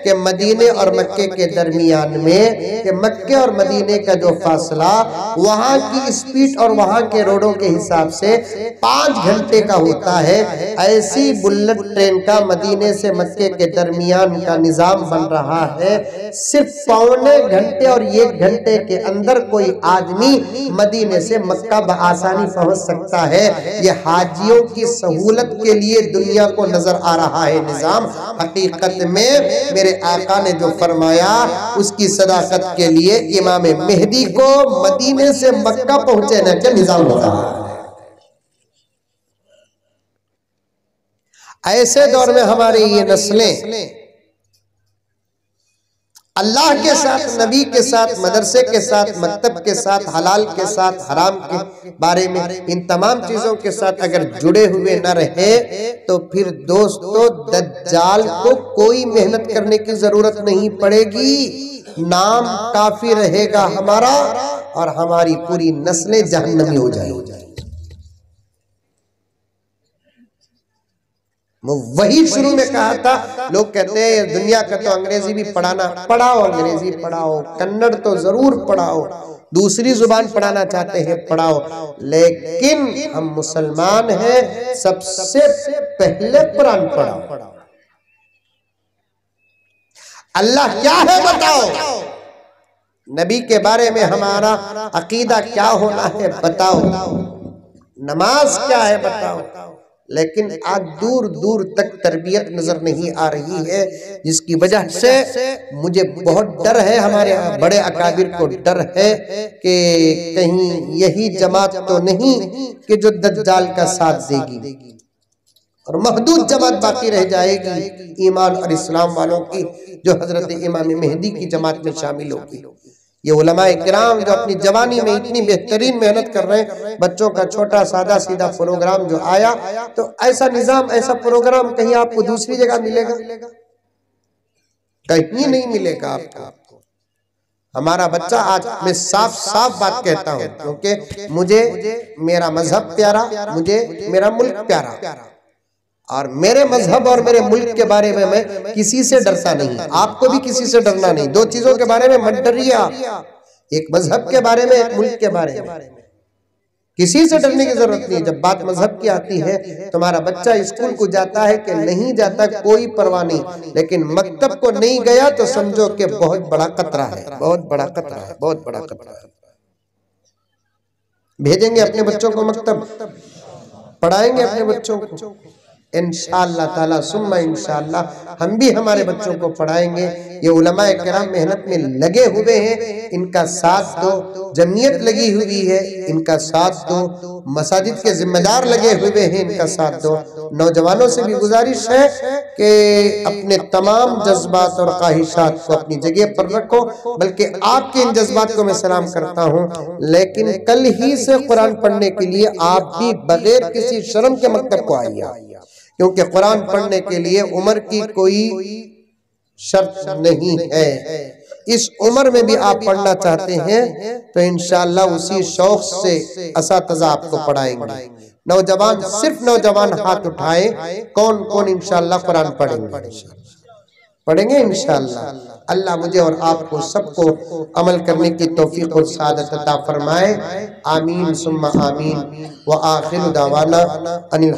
कि मदीने और मक्के के दरमियान में, कि मक्के और मदीने का जो फासला वहां की स्पीड और वहां के रोडों के हिसाब से 5 घंटे का होता है। ऐसी बुलेट ट्रेन का मदीने से मक्के के दरमियान का निजाम बन रहा है। सिर्फ पौने घंटे और 1 घंटे के अंदर कोई आदमी मदीने से मक्का बआसानी पहुंच सकता है। ये हाजियों की सहूलत के लिए दुनिया को नजर आ रहा है निजाम। हकीकत में मेरे आका ने जो फरमाया उसकी सदाकत के लिए इमाम मेहदी को मदीने से मक्का पहुंचने का निजाम होता है। ऐसे दौर में हमारी ये नस्लें अल्लाह के साथ, नबी के साथ, मदरसे के साथ, मकतब के साथ, हलाल के साथ, हराम के बारे में, इन तमाम चीजों के साथ अगर जुड़े हुए न रहे तो फिर दोस्तों दज्जाल को कोई मेहनत करने की जरूरत नहीं पड़ेगी। नाम काफी रहेगा हमारा और हमारी पूरी नस्लें जहन्नमी हो जाएगी। वही शुरू में कहा था, लोग कहते हैं दुनिया का तो अंग्रेजी भी पढ़ाना, पढ़ाओ, अंग्रेजी पढ़ाओ, कन्नड़ तो जरूर पढ़ाओ, दूसरी जुबान पढ़ाना चाहते हैं पढ़ाओ, लेकिन हम मुसलमान हैं, सबसे पहले कुरान पढ़ाओ। अल्लाह क्या है बताओ, नबी के बारे में हमारा अकीदा क्या होना है बताओ, नमाज क्या है बताओ। लेकिन आज दूर दूर तक तरबियत नजर नहीं आ रही है, जिसकी वजह से मुझे बहुत डर है, हमारे बड़े अकाबिर को डर है कि कहीं यही जमात तो नहीं कि जो दज्जाल का साथ देगी और महदूद जमात बाकी रह जाएगी ईमान और इस्लाम वालों की, जो हजरत इमाम मेहदी की जमात में शामिल होगी। ये उलमाए किराम जो अपनी जवानी में इतनी बेहतरीन मेहनत कर रहे हैं, बच्चों का छोटा सादा सीधा प्रोग्राम जो आया, तो ऐसा निजाम, ऐसा प्रोग्राम कहीं आपको दूसरी जगह मिलेगा? कहीं नहीं मिलेगा आपको। हमारा बच्चा, आज मैं साफ साफ बात कहता हूं, क्योंकि मुझे मेरा मजहब प्यारा, मुझे मेरा मुल्क प्यारा, और मेरे मजहब और मेरे मुल्क के बारे में मैं किसी से डरता नहीं, आपको भी किसी से डरना नहीं। 2 चीजों के बारे में मत डरिए आप, एक मजहब के बारे में, एक मुल्क के बारे में। किसी से डरने की जरूरत नहीं है। जब बात मजहब की आती है, तुम्हारा बच्चा स्कूल को जाता है कि नहीं जाता कोई परवाह नहीं, लेकिन मकतब को नहीं गया तो समझो कि बहुत बड़ा खतरा है, बहुत बड़ा खतरा है, बहुत बड़ा खतरा है। भेजेंगे अपने बच्चों को मकतब, पढ़ाएंगे अपने बच्चों को, इंशाअल्लाह ताला सुम्मा इंशाअल्लाह हम भी हमारे बच्चों को पढ़ाएंगे। ये उलमाए किराम मेहनत में लगे हुए हैं, इनका साथ दो। जमीयत लगी हुई है, इनका साथ दो। मसाजिद के जिम्मेदार लगे हुए हैं, इनका साथ दो। नौजवानों से भी गुजारिश है कि अपने तमाम जज्बात और ख्वाहिशात को अपनी जगह पर रखो, बल्कि आपके इन जज्बात को मैं सलाम करता हूँ। लेकिन कल ही से कुरान पढ़ने के लिए आप भी बगैर किसी शर्म के मकतब को आइए, क्योंकि कुरान पढ़ने के लिए उम्र की कोई शर्त नहीं है। इस उम्र में भी आप पढ़ना चाहते हैं तो इंशाअल्लाह उसी शौक से असातिज़ा आपको पढ़ाएंगे। नौजवान, सिर्फ नौजवान हाथ उठाएं, कौन कौन इंशाअल्लाह कुरान पढ़ेंगे इंशाअल्लाह। अल्लाह मुझे और आपको सबको अमल करने की तौफीक और सआदत अता फरमाए। आमीन सुम्मा आमीन। व आखिर दावाना अनिल